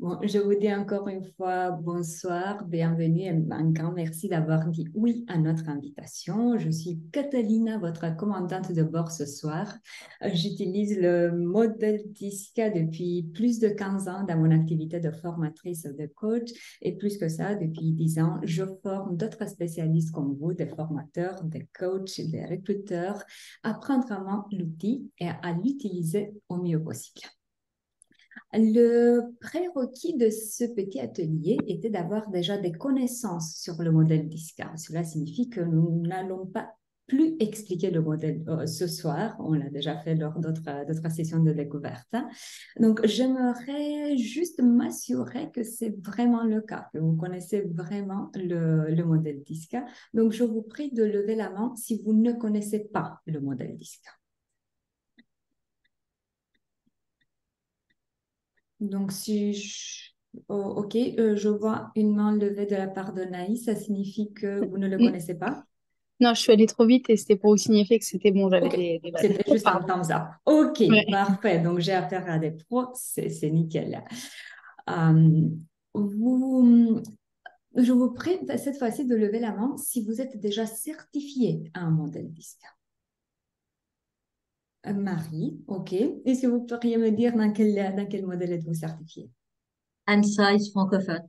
Bon, je vous dis encore une fois bonsoir, bienvenue et un grand merci d'avoir dit oui à notre invitation. Je suis Catalina, votre commandante de bord ce soir. J'utilise le modèle DISCA depuis plus de 15 ans dans mon activité de formatrice de coach et plus que ça, depuis 10 ans, je forme d'autres spécialistes comme vous, des formateurs, des coachs, des recruteurs, à prendre en main l'outil et à l'utiliser au mieux possible. Le prérequis de ce petit atelier était d'avoir déjà des connaissances sur le modèle DISCA. Cela signifie que nous n'allons pas plus expliquer le modèle ce soir. On l'a déjà fait lors d'autres sessions de découverte. Donc, j'aimerais juste m'assurer que c'est vraiment le cas, que vous connaissez vraiment le modèle DISCA. Donc, je vous prie de lever la main si vous ne connaissez pas le modèle DISCA. Donc, si je... oh, ok, je vois une main levée de la part de Naïs, ça signifie que vous ne le N- connaissez pas? Non, je suis allée trop vite et c'était pour vous signifier que c'était bon, j'avais Ok, des balles. c'était juste un Pardon. thumbs up. Ok, Ouais. parfait. Donc, j'ai affaire à des pros, c'est nickel. Euh, vous, je vous prie cette fois-ci de lever la main si vous êtes déjà certifié à un modèle DISCA. Marie, ok. Est-ce que vous pourriez me dire dans quel modèle êtes-vous certifié? Insight francophone.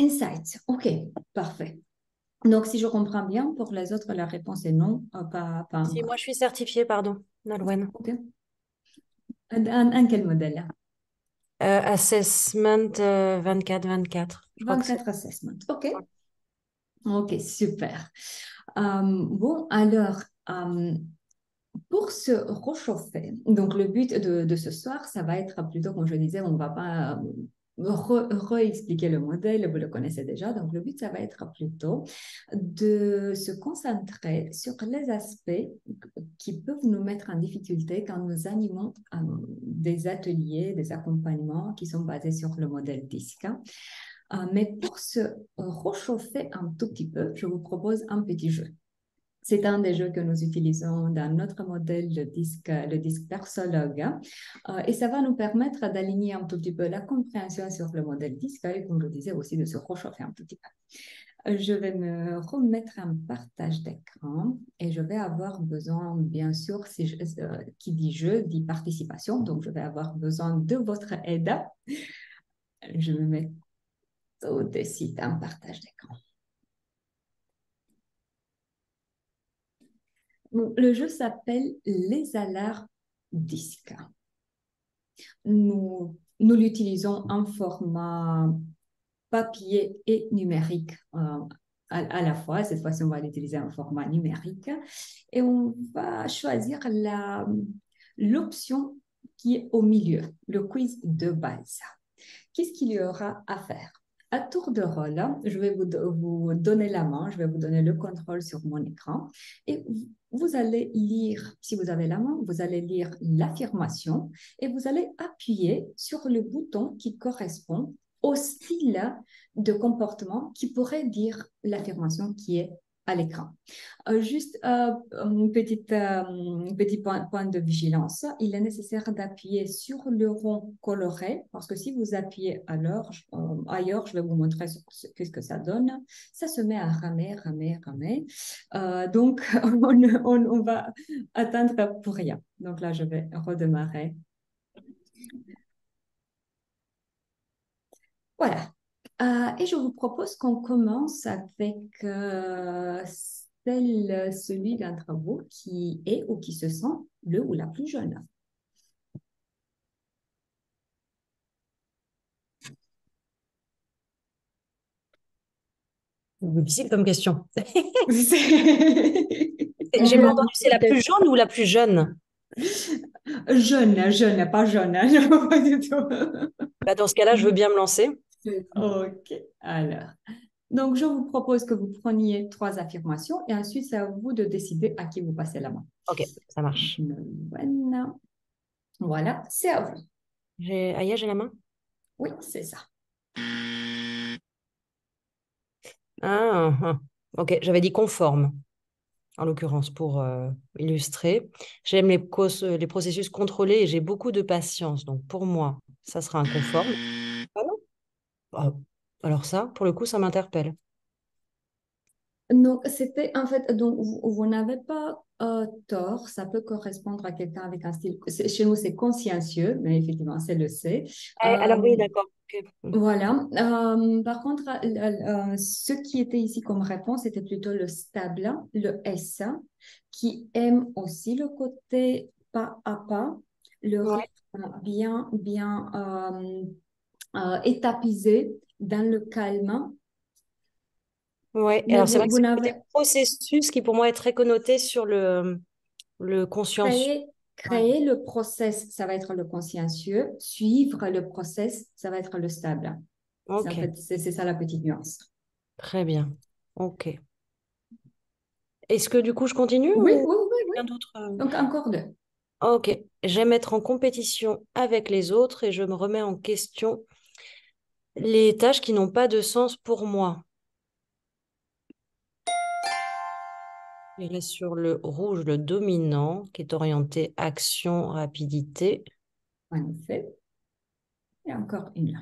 Insight, ok, parfait. Donc, si je comprends bien, pour les autres, la réponse est non, pas Si, moi, encore. je suis certifiée, pardon, Nolwenn. Ok. Un quel modèle là? Assessment 24-24. Je crois que c'est. 24 assessment. Ok. Ok, super. Bon, alors, euh, pour se réchauffer, donc le but de ce soir, ça va être plutôt, comme je disais, on ne va pas réexpliquer le modèle, vous le connaissez déjà. Donc le but, ça va être plutôt de se concentrer sur les aspects qui peuvent nous mettre en difficulté quand nous animons des ateliers, des accompagnements qui sont basés sur le modèle DISCA. Mais pour se réchauffer un tout petit peu, je vous propose un petit jeu. C'est un des jeux que nous utilisons dans notre modèle, le disque Persologue. Et ça va nous permettre d'aligner un tout petit peu la compréhension sur le modèle disque et, comme je disais, aussi de se réchauffer un tout petit peu. Je vais me remettre en partage d'écran et je vais avoir besoin, bien sûr, qui dit jeu, dit participation. Donc, je vais avoir besoin de votre aide. Je me mets tout de suite en partage d'écran. Le jeu s'appelle Les alarmes disques. Nous l'utilisons en format papier et numérique à la fois. Cette fois-ci, on va l'utiliser en format numérique et on va choisir l'option qui est au milieu, le quiz de base. Qu'est-ce qu'il y aura à faire? À tour de rôle, je vais vous donner la main, je vais vous donner le contrôle sur mon écran et vous allez lire, si vous avez la main, vous allez lire l'affirmation et vous allez appuyer sur le bouton qui correspond au style de comportement qui pourrait dire l'affirmation qui est à l'écran. Juste petit point de vigilance. Il est nécessaire d'appuyer sur le rond coloré parce que si vous appuyez ailleurs, je vais vous montrer ce que ça donne. Ça se met à ramer, ramer, ramer. Donc, on va attendre pour rien. Donc là, je vais redémarrer. Voilà. Et je vous propose qu'on commence avec celui d'entre vous qui est ou qui se sent le ou la plus jeune. Difficile comme question. C'est- J'ai pas entendu, c'est la plus jaune ou la plus jeune? Jeune, pas jeune. Hein, pas du tout. Bah, dans ce cas-là, je veux bien me lancer. Ok, alors. Donc, je vous propose que vous preniez 3 affirmations et ensuite, c'est à vous de décider à qui vous passez la main. Ok, ça marche. Voilà, c'est à vous. Aya, j'ai la main? Oui, c'est ça. Ah. Ok, j'avais dit conforme, en l'occurrence, pour illustrer. J'aime les processus contrôlés et j'ai beaucoup de patience. Donc, pour moi, ça sera un conforme. Ah non? Ah, alors ça, pour le coup, ça m'interpelle. Donc, c'était en fait, donc, vous n'avez pas tort, ça peut correspondre à quelqu'un avec un style. Chez nous, c'est consciencieux, mais effectivement, c'est le C. Alors Euh, oui, d'accord. Ok. voilà. Par contre, ce qui était ici comme réponse, c'était plutôt le stable, le S, qui aime aussi le côté pas à pas, le Ouais, rythme bien étapisé dans le calme. ouais. Et Mais alors c'est vrai que vous c'est le côté n'avez processus qui pour moi est très connoté sur le consciencieux. Ouais. créer le process, ça va être le consciencieux. Suivre le process, ça va être le stable. C'est en Ok, fait, c'est ça la petite nuance. très bien. Ok. Est-ce que du coup je continue Oui, ou oui, oui, oui. quelqu'un d'autre Donc encore deux. Ok. J'aime être en compétition avec les autres et je me remets en question les tâches qui n'ont pas de sens pour moi. Il est sur le rouge, le dominant, qui est orienté action, rapidité. En effet. Et encore une là.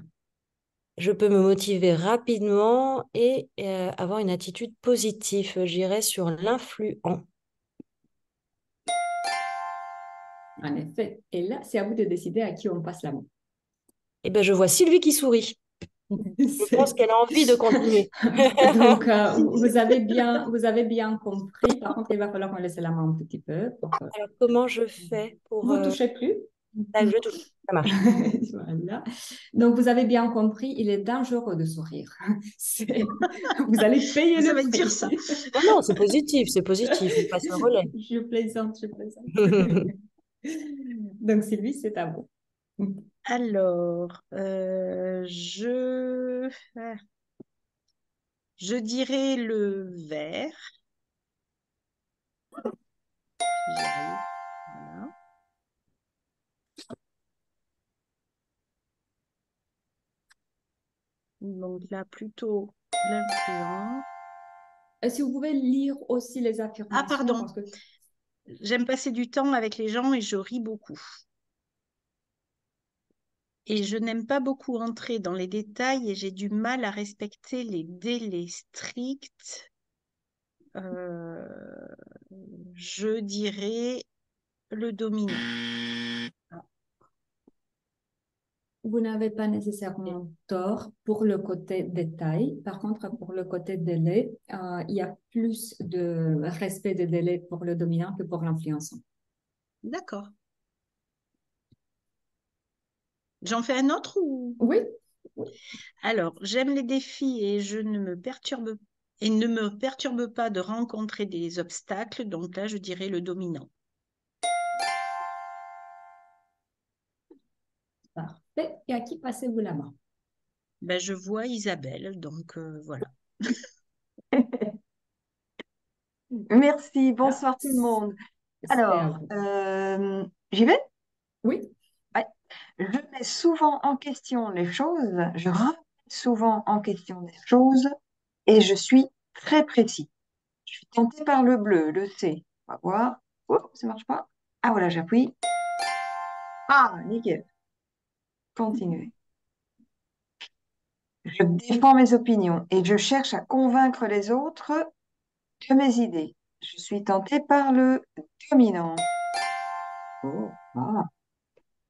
Je peux me motiver rapidement et avoir une attitude positive. J'irai sur l'influent. En effet. Et là, c'est à vous de décider à qui on passe la main. Eh ben, je vois Sylvie qui sourit. Je pense C'est- qu'elle a envie de continuer. Donc, vous avez bien compris. Par contre, il va falloir qu'on laisse la main un petit peu. Alors, comment je fais pour... Vous touchez plus. Ah, je touche. Ça marche. Voilà. Donc, vous avez bien compris, il est dangereux de sourire. Vous allez payer Ça le va être dur, prix. ça. Non, non, c'est positif, c'est positif. On passe le relais. Je plaisante, je plaisante. Donc, Sylvie, c'est à vous. Alors, je dirais le vert. Si j'y arrive. Voilà. Donc là, plutôt l'influent. Si vous pouvez lire aussi les Ah, affirmations, pardon. parce que J'aime passer du temps avec les gens et je ris beaucoup. Et je n'aime pas beaucoup entrer dans les détails et j'ai du mal à respecter les délais stricts. Euh, je dirais le dominant. Ah, vous n'avez pas ok. nécessairement tort pour le côté détail. Par contre, pour le côté délai, il y a plus de respect des délais pour le dominant que pour l'influençant. D'accord. J'en fais un autre ou... Oui, oui. Alors, j'aime les défis et je ne me perturbe et ne me perturbe pas de rencontrer des obstacles. Donc là, je dirais le dominant. Parfait. Et à qui passez-vous la main? Ben, je vois Isabelle, donc voilà. Merci, Là, bonsoir tout le monde. c'est à Alors, vous. j'y vais? Oui, Ouais. Je mets souvent en question les choses, je remets souvent en question des choses et je suis très précis. Je suis tentée par le bleu, le C. On va voir. Oh, ça marche pas. Ah voilà, j'appuie. Ah, nickel. Continuez. Je défends mes opinions et je cherche à convaincre les autres de mes idées. Je suis tentée par le dominant. Oh, ah,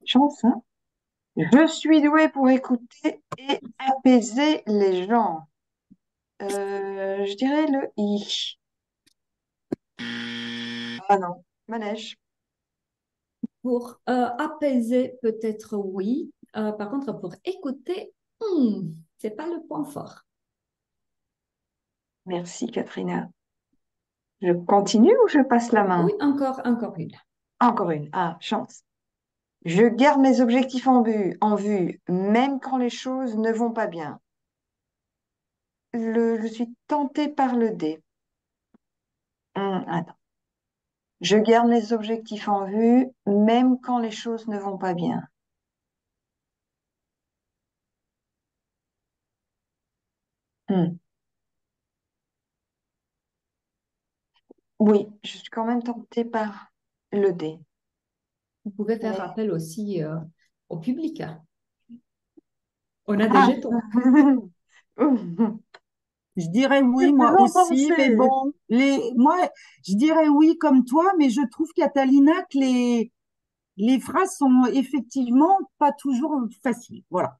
chance, hein? Je suis douée pour écouter et apaiser les gens. Je dirais le I. Ah non, manège. pour apaiser, peut-être oui. Par contre, pour écouter, c'est pas le point fort. Merci, Katrina. Je continue ou je passe la Oui, main? encore une. Encore une. Ah, chance. Je garde mes objectifs en vue, même quand les choses ne vont pas bien. Je suis tentée par le D. Attends. Je garde mes objectifs en vue, même quand les choses ne vont pas bien. Hmm. Oui, je suis quand même tentée par le D. Vous pouvez faire Mais appel aussi au public. On a des Ah. jetons. Je dirais oui, Qu'est-ce moi que vous en aussi, mais pensez? bon, moi, je dirais oui comme toi, mais je trouve, Catalina, que les phrases sont effectivement pas toujours faciles. Voilà.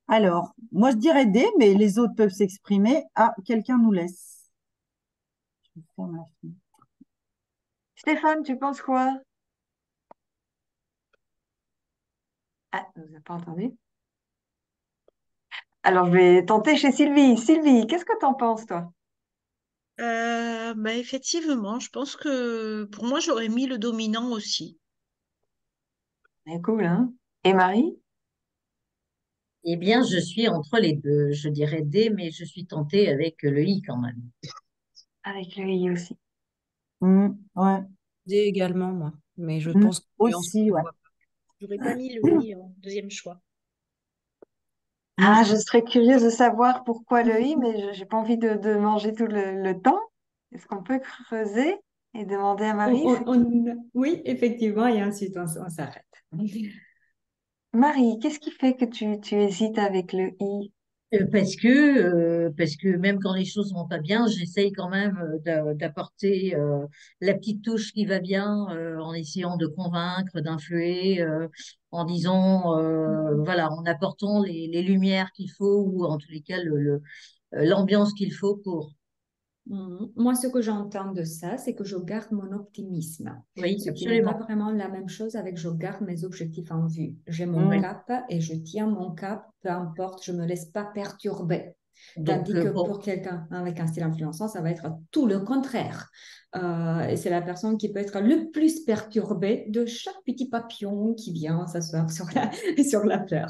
Alors, moi, je dirais D, mais les autres peuvent s'exprimer. Ah, quelqu'un nous laisse. Je vais fermer la fenêtre. Stéphane, tu penses quoi? Ah, on vous a pas entendu. Alors, je vais tenter chez Sylvie. Sylvie, qu'est-ce que t'en penses, toi? Bah, effectivement, je pense que pour moi, j'aurais mis le dominant aussi. C'est cool, hein? Et Marie? Eh bien, je suis entre les deux. Je dirais D, mais je suis tentée avec le I quand même. Avec le I aussi. Ouais. D également, moi. Mais je Mm, pense que nuance aussi, ne ouais. voit pas. J'aurais pas mis le I en deuxième choix. Moi, Ah, je serais curieuse de savoir pourquoi le I, mais je j'ai pas envie de manger tout le temps. Est-ce qu'on peut creuser et demander à Marie? Oui, effectivement, et ensuite on s'arrête. Marie, qu'est-ce qui fait que tu hésites avec le I? Parce que même quand les choses vont pas bien, j'essaye quand même d'apporter la petite touche qui va bien en essayant de convaincre, d'influer, en disant, voilà, en apportant les lumières qu'il faut ou en tous les cas l'ambiance qu'il faut pour. Moi, ce que j'entends de ça, c'est que je garde mon optimisme, Oui, ce qui n'est pas absolument. vraiment la même chose avec je garde mes objectifs en vue. J'ai mon mm, Oui. cap et je tiens mon cap, peu importe, je ne me laisse pas perturber. Donc, Tandis que bon, pour quelqu'un avec un style influençant, ça va être tout le contraire. Et c'est la personne qui peut être le plus perturbée de chaque petit papillon qui vient s'asseoir sur sur la fleur.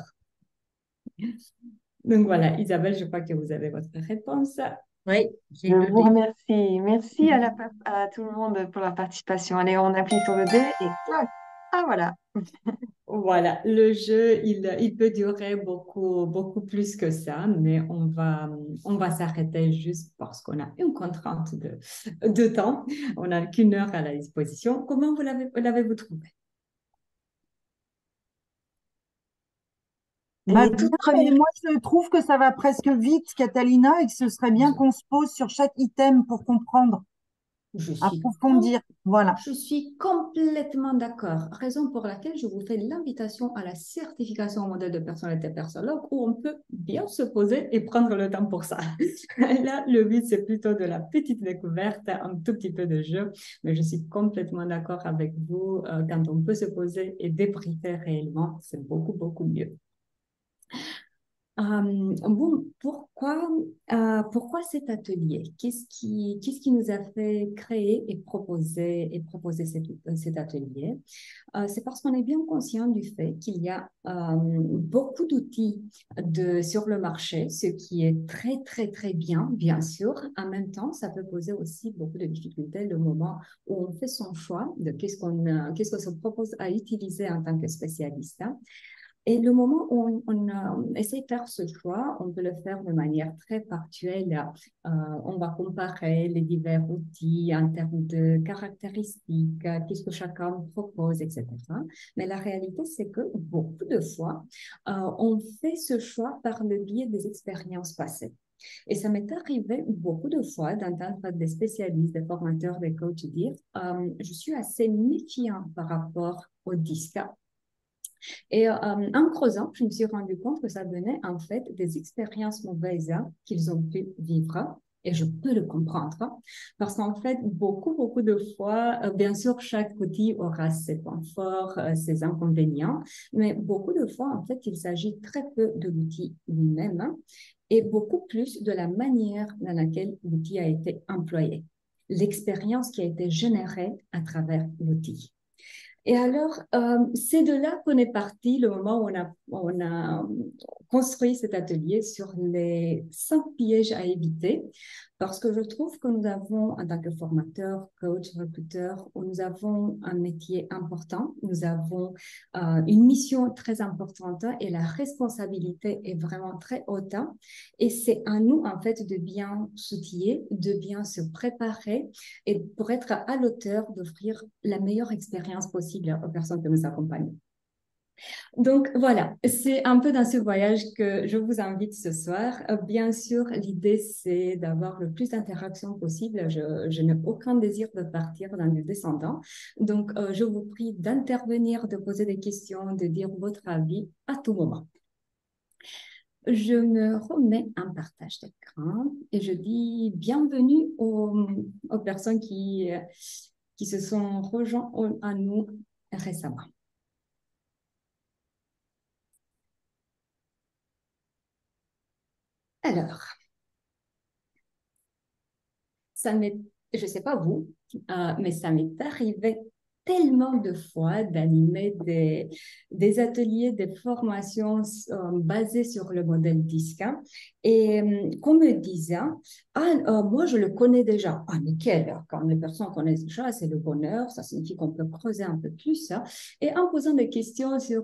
Donc voilà, Isabelle, je crois que vous avez votre réponse. oui, j'ai Je le vous D. remercie. Merci à tout le monde pour leur participation. Allez, on appuie sur le D et clac. Ah, voilà. Voilà, le jeu, il peut durer beaucoup, beaucoup plus que ça, mais on va s'arrêter juste parce qu'on a une contrainte de temps. On n'a qu'une heure à la disposition. Comment l'avez-vous trouvé? Bah Les bien, toutes mais premières. moi, je trouve que ça va presque vite, Catalina, et que ce serait bien qu'on se pose sur chaque item pour comprendre, Je suis, com- approfondir. Voilà. je suis complètement d'accord. Raison pour laquelle je vous fais l'invitation à la certification en modèle de personnalité persologue où on peut bien se poser et prendre le temps pour ça. Là, le but, c'est plutôt de la petite découverte, un tout petit peu de jeu, mais je suis complètement d'accord avec vous. Quand on peut se poser et débriefer réellement, c'est beaucoup, beaucoup mieux. Bon, pourquoi cet atelier? Qu'est-ce qui nous a fait créer et proposer cet atelier? C'est parce qu'on est bien conscient du fait qu'il y a beaucoup d'outils sur le marché, ce qui est très, très, très bien, bien sûr. En même temps, ça peut poser aussi beaucoup de difficultés le moment où on fait son choix de qu'est-ce qu'on se propose à utiliser en tant que spécialiste, hein. Et le moment où on essaie de faire ce choix, on peut le faire de manière très factuelle. On va comparer les divers outils en termes de caractéristiques, qu'est-ce que chacun propose, etc. Mais la réalité, c'est que beaucoup de fois, on fait ce choix par le biais des expériences passées. Et ça m'est arrivé beaucoup de fois d'entendre des spécialistes, des formateurs, des coachs dire, je suis assez méfiant par rapport au disque. Et en creusant, je me suis rendu compte que ça venait en fait des expériences mauvaises qu'ils ont pu vivre. Et je peux le comprendre parce qu'en fait, beaucoup de fois, bien sûr, chaque outil aura ses points forts, ses inconvénients, mais beaucoup de fois, en fait, il s'agit très peu de l'outil lui-même, hein, et beaucoup plus de la manière dans laquelle l'outil a été employé, l'expérience qui a été générée à travers l'outil. Et alors, c'est de là qu'on est parti le moment où on a construit cet atelier sur les 5 pièges à éviter, parce que je trouve que nous avons, en tant que formateur, coach, recruteur, nous avons un métier important, nous avons une mission très importante et la responsabilité est vraiment très haute. Et c'est à nous, en fait, de bien s'outiller, de bien se préparer et pour être à l'auteur d'offrir la meilleure expérience possible aux personnes que nous accompagnons. Donc voilà, c'est un peu dans ce voyage que je vous invite ce soir. Bien sûr, l'idée, c'est d'avoir le plus d'interactions possible. Je n'ai aucun désir de partir dans le descendant. Donc, je vous prie d'intervenir, de poser des questions, de dire votre avis à tout moment. Je me remets un partage d'écran et je dis bienvenue aux personnes qui se sont rejoints à nous récemment. Alors, ça m'est, je ne sais pas vous, mais ça m'est arrivé tellement de fois d'animer des ateliers, des formations basées sur le modèle DISC et qu'on me disait, moi je le connais déjà. Ah, nickel, quand les personnes connaissent déjà, c'est le bonheur, ça signifie qu'on peut creuser un peu plus. Et en posant des questions sur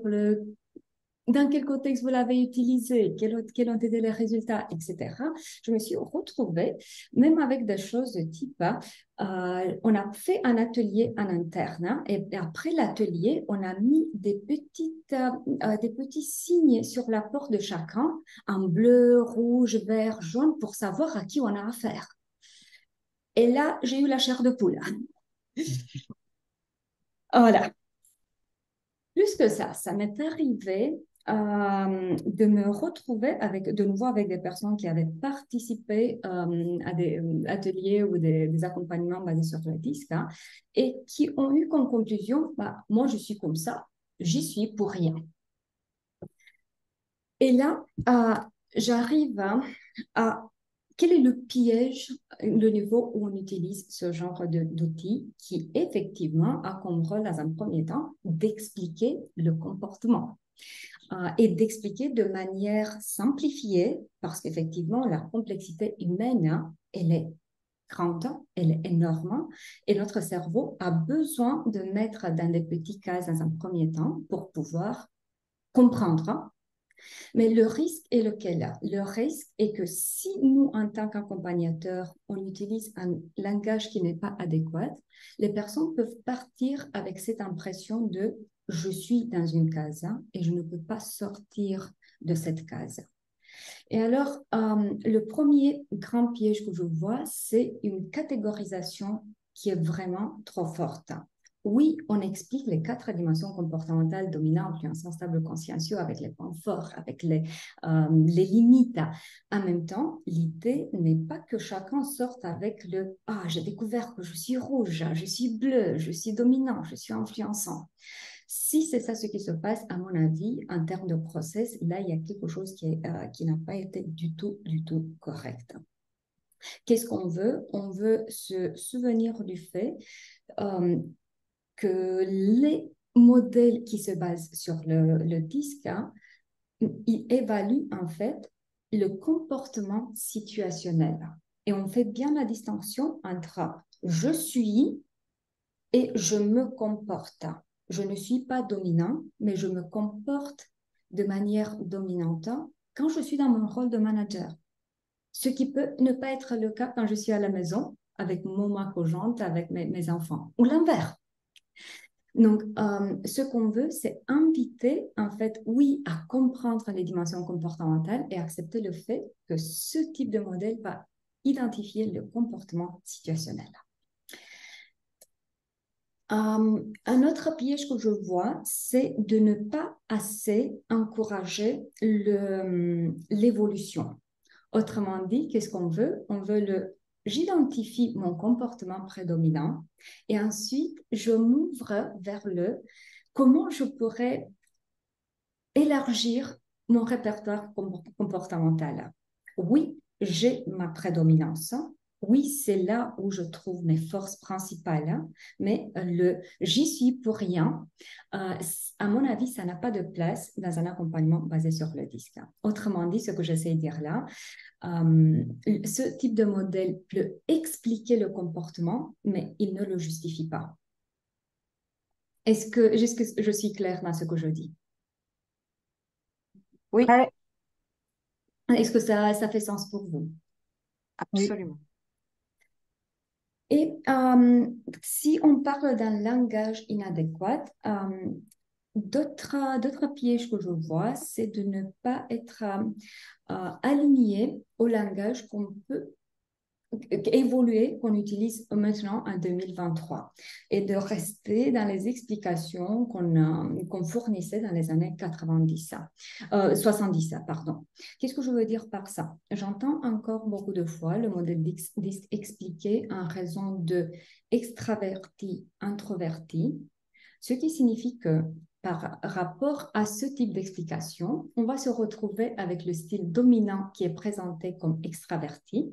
dans quel contexte vous l'avez utilisé, quels ont été les résultats, etc. Je me suis retrouvée, même avec des choses de type, on a fait un atelier en interne et après l'atelier, on a mis des petits signes sur la porte de chacun, en bleu, rouge, vert, jaune, pour savoir à qui on a affaire. Et là, j'ai eu la chair de poule. Voilà. Plus que ça m'est arrivé de me retrouver de nouveau avec des personnes qui avaient participé à des ateliers ou des accompagnements basés sur le disque et qui ont eu comme conclusion, bah, moi je suis comme ça, j'y suis pour rien. Et là, j'arrive à quel est le piège, le niveau où on utilise ce genre d'outils qui, effectivement, a comme rôle, dans un premier temps, d'expliquer le comportement et d'expliquer de manière simplifiée, parce qu'effectivement, la complexité humaine, elle est grande, elle est énorme, et notre cerveau a besoin de mettre dans des petits cases dans un premier temps pour pouvoir comprendre. Mais le risque est lequel? Le risque est que si nous, en tant qu'accompagnateurs, on utilise un langage qui n'est pas adéquat, les personnes peuvent partir avec cette impression de je suis dans une case et je ne peux pas sortir de cette case. Et alors, le premier grand piège que je vois, c'est une catégorisation qui est vraiment trop forte. Oui, on explique les 4 dimensions comportementales dominantes, influençant, stable, consciencieux, avec les points forts, avec les limites. En même temps, l'idée n'est pas que chacun sorte avec le « Ah, j'ai découvert que je suis rouge, je suis bleu, je suis dominant, je suis influençant ». Si c'est ça ce qui se passe, à mon avis, en termes de process, là, il y a quelque chose qui n'a pas été du tout correct. Qu'est-ce qu'on veut? On veut se souvenir du fait que les modèles qui se basent sur le disque, ils évaluent en fait le comportement situationnel. Et on fait bien la distinction entre je suis et je me comporte. Je ne suis pas dominant, mais je me comporte de manière dominante quand je suis dans mon rôle de manager. Ce qui peut ne pas être le cas quand je suis à la maison avec ma conjointe, avec mes enfants, ou l'inverse. Donc, ce qu'on veut, c'est inviter, en fait, oui, à comprendre les dimensions comportementales et accepter le fait que ce type de modèle va identifier le comportement situationnel. Un autre piège que je vois, c'est de ne pas assez encourager l'évolution. Autrement dit, qu'est-ce qu'on veut? On veut j'identifie mon comportement prédominant et ensuite je m'ouvre vers comment je pourrais élargir mon répertoire comportemental. Oui, j'ai ma prédominance. Oui, c'est là où je trouve mes forces principales, mais j'y suis pour rien. À mon avis, ça n'a pas de place dans un accompagnement basé sur le disque. Autrement dit, ce que j'essaie de dire là, ce type de modèle peut expliquer le comportement, mais il ne le justifie pas. Est-ce que je suis claire dans ce que je dis? Oui, Ouais, Est-ce que ça fait sens pour vous? oui. absolument. Et si on parle d'un langage inadéquat, d'autres pièges que je vois, c'est de ne pas être aligné au langage qu'on peut évoluer, qu'on utilise maintenant en 2023 et de rester dans les explications qu'on fournissait dans les années 90, 70, pardon. Qu'est-ce que je veux dire par ça? J'entends encore beaucoup de fois le modèle d'X expliqué en raison de extraverti, introverti, ce qui signifie que par rapport à ce type d'explication, on va se retrouver avec le style dominant qui est présenté comme extraverti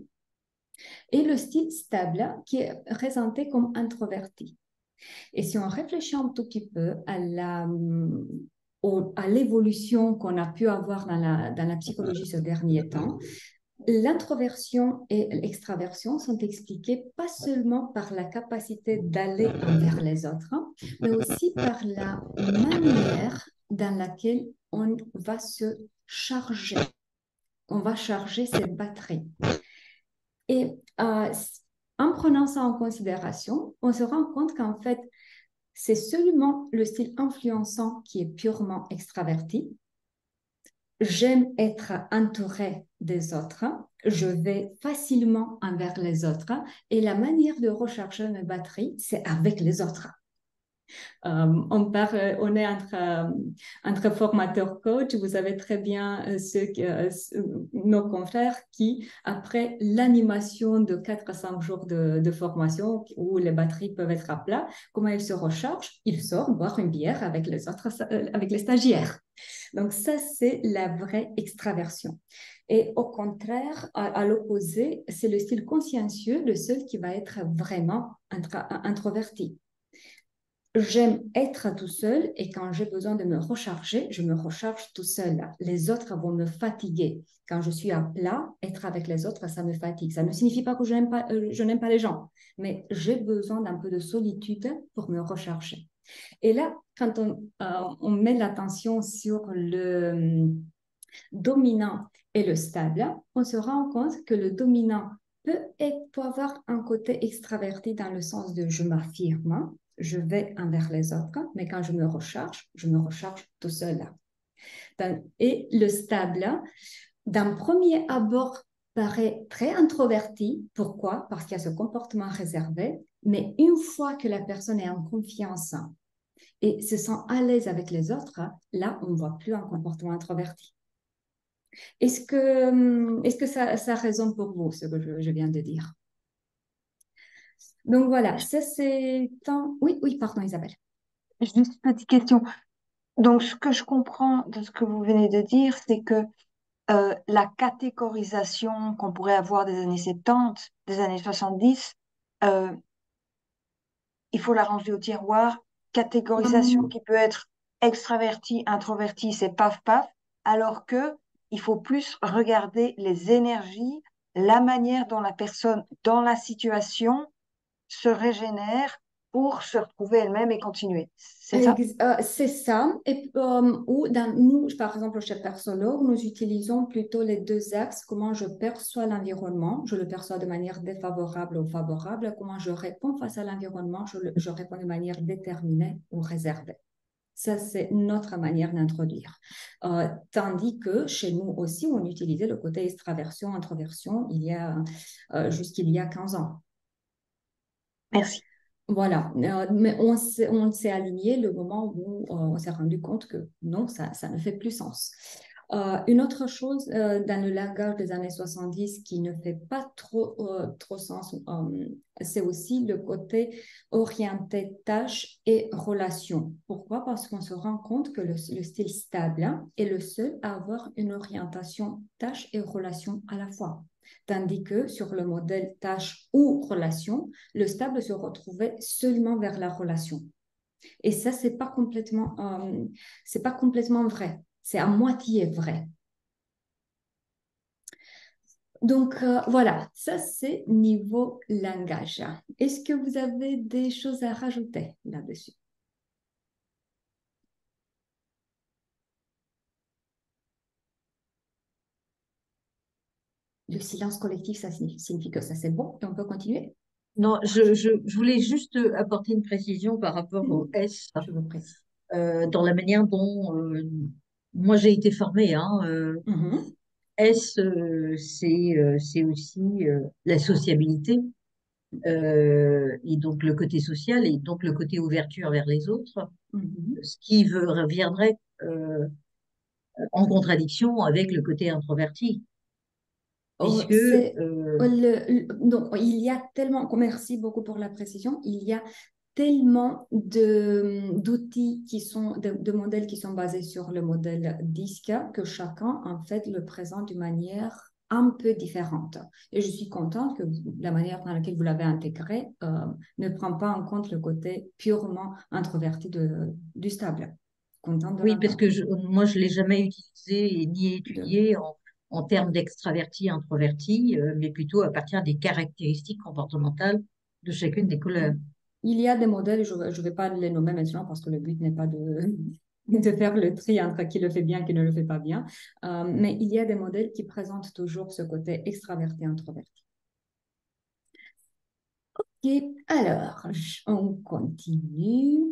et le style stable qui est présenté comme introverti. Et si on réfléchit un tout petit peu à l'évolution qu'on a pu avoir dans la psychologie ces derniers temps, l'introversion et l'extraversion sont expliquées pas seulement par la capacité d'aller envers les autres, mais aussi par la manière dans laquelle on va se charger. On va charger cette batterie. Et en prenant ça en considération, on se rend compte qu'en fait, c'est seulement le style influençant qui est purement extraverti. J'aime être entourée des autres, je vais facilement envers les autres et la manière de recharger mes batteries, c'est avec les autres. On est entre formateurs coach. Vous savez très bien nos confrères qui, après l'animation de 4 à 5 jours de formation où les batteries peuvent être à plat, comment ils se rechargent? Ils sortent boire une bière avec les autres, avec les stagiaires. Donc ça, c'est la vraie extraversion. Et au contraire, à l'opposé, c'est le style consciencieux, le seul qui va être vraiment introverti. J'aime être tout seul et quand j'ai besoin de me recharger, je me recharge tout seul. Les autres vont me fatiguer. Quand je suis à plat, être avec les autres, ça me fatigue. Ça ne signifie pas que je n'aime pas les gens, mais j'ai besoin d'un peu de solitude pour me recharger. Et là, quand on met l'attention sur le dominant et le stable, on se rend compte que le dominant peut avoir un côté extraverti dans le sens de je m'affirme, je vais envers les autres, mais quand je me recharge tout seul. Et le stable, d'un premier abord, paraît très introverti. Pourquoi? Parce qu'il y a ce comportement réservé, mais une fois que la personne est en confiance et se sent à l'aise avec les autres, là, on ne voit plus un comportement introverti. Est-ce que ça résonne pour vous, ce que je viens de dire? Donc voilà, ça c'est un... Oui, pardon Isabelle. Juste une petite question. Donc, ce que je comprends de ce que vous venez de dire, c'est que la catégorisation qu'on pourrait avoir des années 70, des années 70, euh, il faut la ranger au tiroir. Catégorisation qui peut être extraverti, introverti, c'est paf paf, alors que il faut plus regarder les énergies, la manière dont la personne, dans la situation, se régénère pour se retrouver elle-même et continuer. C'est ça? C'est ça. Et ou nous, par exemple, chez Persologue, nous utilisons plutôt les deux axes. Comment je perçois l'environnement, je le perçois de manière défavorable ou favorable. Comment je réponds face à l'environnement, je réponds de manière déterminée ou réservée. Ça, c'est notre manière d'introduire. Tandis que chez nous aussi, on utilisait le côté extraversion, introversion jusqu'il y a 15 ans. Merci. Voilà, mais on s'est aligné le moment où on s'est rendu compte que non, ça ne fait plus sens. Une autre chose dans le langage des années 70 qui ne fait pas trop sens, c'est aussi le côté orienté tâches et relations. Pourquoi? Parce qu'on se rend compte que le style stable est le seul à avoir une orientation tâches et relations à la fois. Tandis que sur le modèle tâche ou relation, le stable se retrouvait seulement vers la relation. Et ça, c'est pas complètement vrai. C'est à moitié vrai. Donc, voilà, ça c'est niveau langage. Est-ce que vous avez des choses à rajouter là-dessus? Le silence collectif, ça signifie que ça c'est bon et on peut continuer? Non, je voulais juste apporter une précision par rapport au S. Je vous prie. dans la manière dont moi j'ai été formée. Hein, Mhm. c'est aussi la sociabilité et donc le côté social et donc le côté ouverture vers les autres, Mhm. ce qui viendrait en contradiction avec le côté introverti, Oh, puisque donc, il y a tellement, merci beaucoup pour la précision, il y a tellement d'outils de modèles qui sont basés sur le modèle DISC que chacun, en fait, le présente d'une manière un peu différente. Et je suis contente que la manière dans laquelle vous l'avez intégré ne prend pas en compte le côté purement introverti du stable. Contente de oui, parce que l'entendre. moi je l'ai jamais utilisé et ni De- étudié en termes d'extraverti, introverti, mais plutôt à partir des caractéristiques comportementales de chacune des couleurs. Il y a des modèles, je ne vais pas les nommer maintenant parce que le but n'est pas de faire le tri entre qui le fait bien et qui ne le fait pas bien. Mais il y a des modèles qui présentent toujours ce côté extraverti-introverti. Ok, alors, on continue.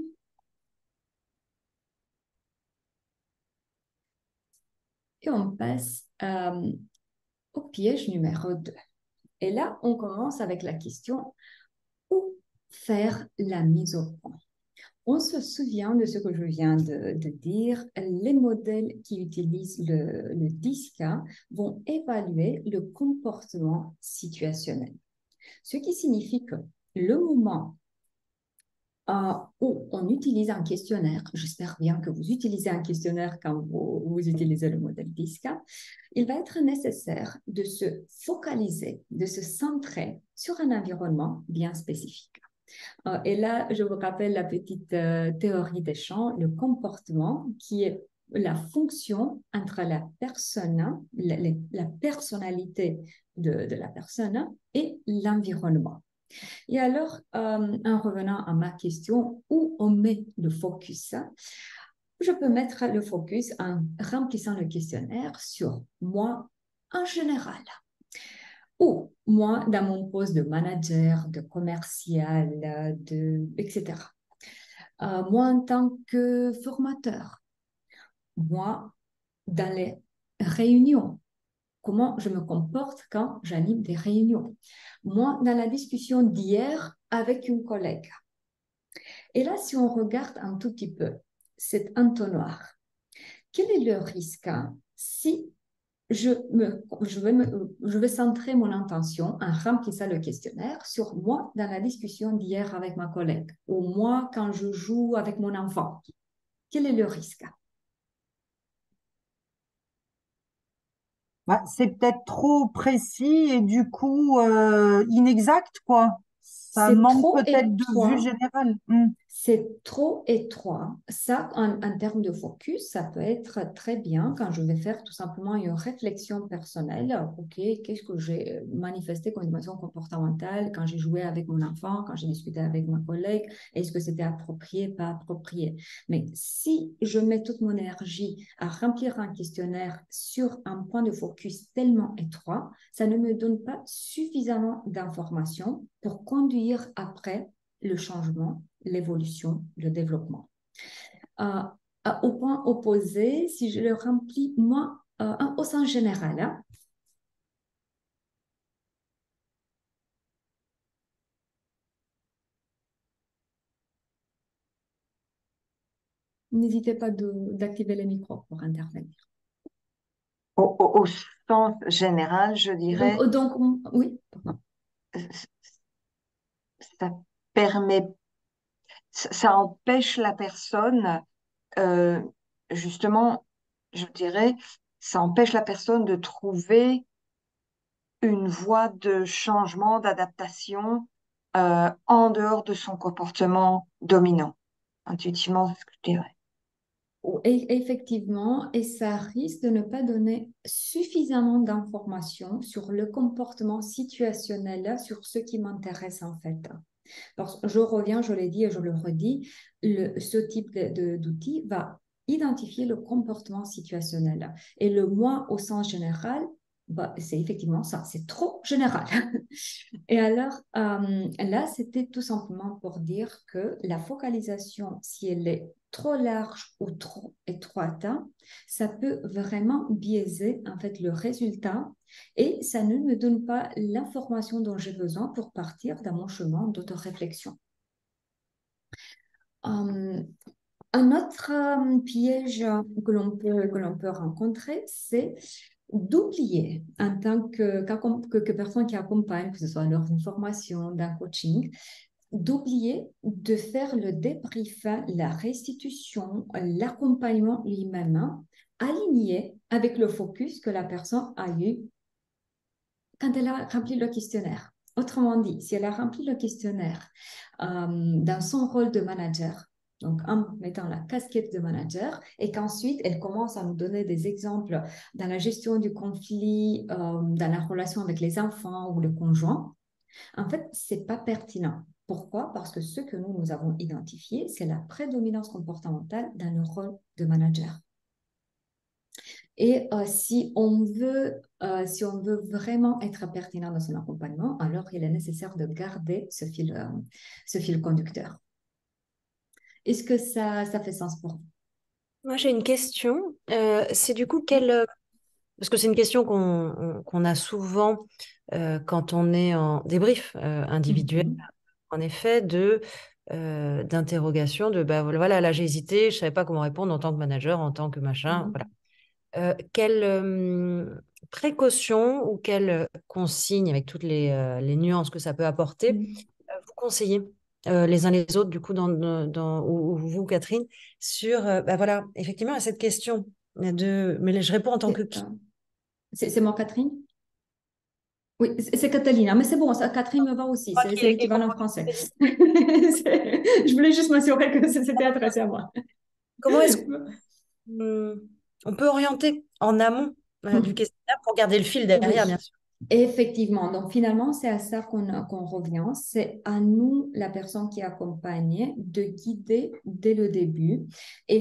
Et on passe au piège numéro 2. Et là, on commence avec la question où faire la mise au point. On se souvient de ce que je viens de dire. Les modèles qui utilisent le DISCA vont évaluer le comportement situationnel. Ce qui signifie que le moment où on utilise un questionnaire, j'espère bien que vous utilisez un questionnaire quand vous utilisez le modèle DISCA, il va être nécessaire de se focaliser, de se centrer sur un environnement bien spécifique. Et là, je vous rappelle la petite théorie des champs, le comportement qui est la fonction entre la personne, la personnalité de la personne et l'environnement. Et alors, en revenant à ma question, où on met le focus? Je peux mettre le focus en remplissant le questionnaire sur moi en général. Ou moi, dans mon poste de manager, de commercial, etc. Moi, en tant que formateur, moi, dans les réunions, comment je me comporte quand j'anime des réunions. Moi, dans la discussion d'hier avec une collègue. Et là, si on regarde un tout petit peu cet entonnoir, quel est le risque si je vais centrer mon intention en remplissant le questionnaire sur moi dans la discussion d'hier avec ma collègue ou moi quand je joue avec mon enfant. Quel est le risque? Bah, c'est peut-être trop précis et du coup inexact, quoi. Ça C'est manque trop peut-être de vue étroit. générale. C'est trop étroit. Ça, en termes de focus, ça peut être très bien quand je vais faire tout simplement une réflexion personnelle. OK, qu'est-ce que j'ai manifesté comme dimension comportementale quand j'ai joué avec mon enfant, quand j'ai discuté avec ma collègue? Est-ce que c'était approprié, pas approprié? Mais si je mets toute mon énergie à remplir un questionnaire sur un point de focus tellement étroit, ça ne me donne pas suffisamment d'informations pour conduire après le changement, l'évolution, le développement. Euh, au point opposé, si je le remplis, moi, au sens général, hein, n'hésitez pas d'activer les micros pour intervenir. Au sens général, je dirais, Donc oui, pardon. ça permet, ça empêche la personne, euh, justement, je dirais, ça empêche la personne de trouver une voie de changement, d'adaptation, en dehors de son comportement dominant. Intuitivement, c'est ce que je dirais. Effectivement, et ça risque de ne pas donner suffisamment d'informations sur le comportement situationnel, sur ce qui m'intéresse en fait. Parce que je reviens, je l'ai dit et je le redis, ce type d'outil va identifier le comportement situationnel. Et le moi au sens général, bah, c'est effectivement ça, c'est trop général. Et alors, là, c'était tout simplement pour dire que la focalisation, si elle est trop large ou trop étroite, ça peut vraiment biaiser en fait le résultat et ça ne me donne pas l'information dont j'ai besoin pour partir dans mon chemin d'autoréflexion. Un autre piège que l'on peut rencontrer, c'est d'oublier en tant que personne qui accompagne, que ce soit lors d'une formation, d'un coaching, d'oublier de faire le débrief, la restitution, l'accompagnement lui-même, aligné avec le focus que la personne a eu quand elle a rempli le questionnaire. Autrement dit, si elle a rempli le questionnaire dans son rôle de manager, donc en mettant la casquette de manager, et qu'ensuite elle commence à nous donner des exemples dans la gestion du conflit, dans la relation avec les enfants ou le conjoint, en fait, ce n'est pas pertinent. Pourquoi? Parce que ce que nous avons identifié, c'est la prédominance comportementale dans le rôle de manager. Et si on veut vraiment être pertinent dans son accompagnement, alors il est nécessaire de garder ce fil conducteur. Est-ce que ça fait sens pour vous? Moi, j'ai une question. C'est du coup parce que c'est une question qu'on a souvent quand on est en débrief individuel, en effet, d'interrogation, bah, voilà, là j'ai hésité, je ne savais pas comment répondre en tant que manager, en tant que machin, voilà. Quelle précaution ou quelle consigne, avec toutes les nuances que ça peut apporter, vous conseillez les uns les autres, du coup, ou vous, Catherine, sur, bah voilà, effectivement, à cette question mais je réponds en tant que qui? C'est moi, Catherine? Oui, c'est Catalina, mais c'est bon, ça, Catherine me va aussi, c'est l'équivalent français. Je voulais juste m'assurer que c'était adressé à moi. Comment est-ce qu'on peut orienter en amont du questionnaire pour garder le fil derrière, Oui. bien sûr? Effectivement, donc finalement, c'est à ça qu'on revient. C'est à nous, la personne qui accompagne, de guider dès le début. Et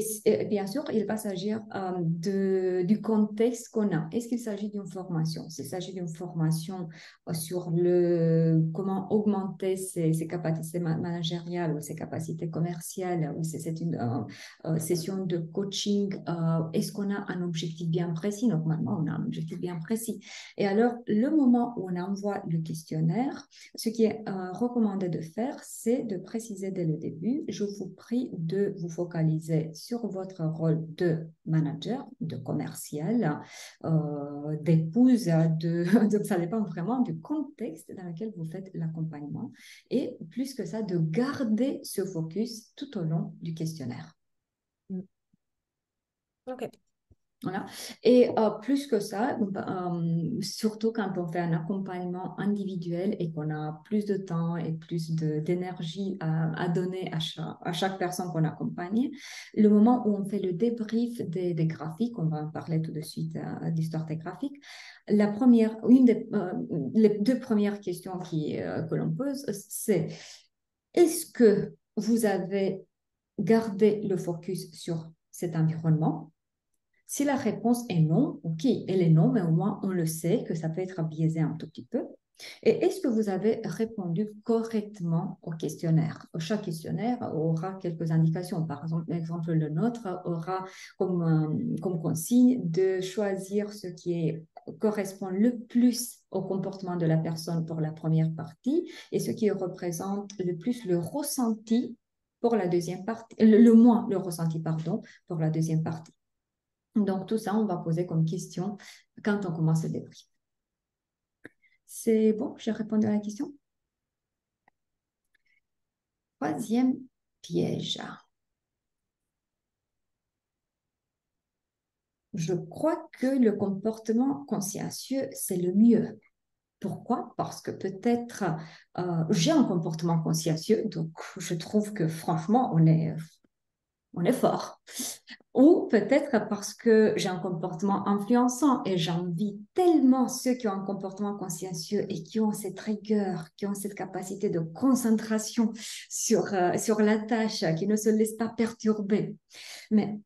bien sûr, il va s'agir du contexte qu'on a. Est-ce qu'il s'agit d'une formation? S'il s'agit d'une formation sur comment augmenter ses capacités managériales ou ses capacités commerciales, ou c'est une session de coaching, est-ce qu'on a un objectif bien précis? Normalement, on a un objectif bien précis. Et alors, le moment où on envoie le questionnaire, ce qui est recommandé de faire, c'est de préciser dès le début, je vous prie de vous focaliser sur votre rôle de manager, de commercial, d'épouse, donc ça dépend vraiment du contexte dans lequel vous faites l'accompagnement. Et plus que ça, de garder ce focus tout au long du questionnaire. Ok. Voilà. Et plus que ça, surtout quand on fait un accompagnement individuel et qu'on a plus de temps et plus d'énergie à donner à chaque personne qu'on accompagne, le moment où on fait le débrief des graphiques, on va en parler tout de suite d'histoire des graphiques, les deux premières questions que l'on pose, c'est est-ce que vous avez gardé le focus sur cet environnement? Si la réponse est non, ok, elle est non, mais au moins on le sait que ça peut être biaisé un tout petit peu. Et est-ce que vous avez répondu correctement au questionnaire? Chaque questionnaire aura quelques indications. Par exemple, le nôtre aura comme consigne de choisir ce qui correspond le plus au comportement de la personne pour la première partie et ce qui représente le plus le ressenti pour la deuxième partie, le moins le ressenti, pardon, pour la deuxième partie. Donc, tout ça, on va poser comme question quand on commence le débrief. C'est bon, j'ai répondu à la question. Troisième piège. Je crois que le comportement consciencieux, c'est le mieux. Pourquoi? Parce que peut-être j'ai un comportement consciencieux, donc je trouve que franchement, on est fort. Ou peut-être parce que j'ai un comportement influençant et j'envie tellement ceux qui ont un comportement consciencieux et qui ont cette rigueur, qui ont cette capacité de concentration sur la tâche, qui ne se laissent pas perturber. Mais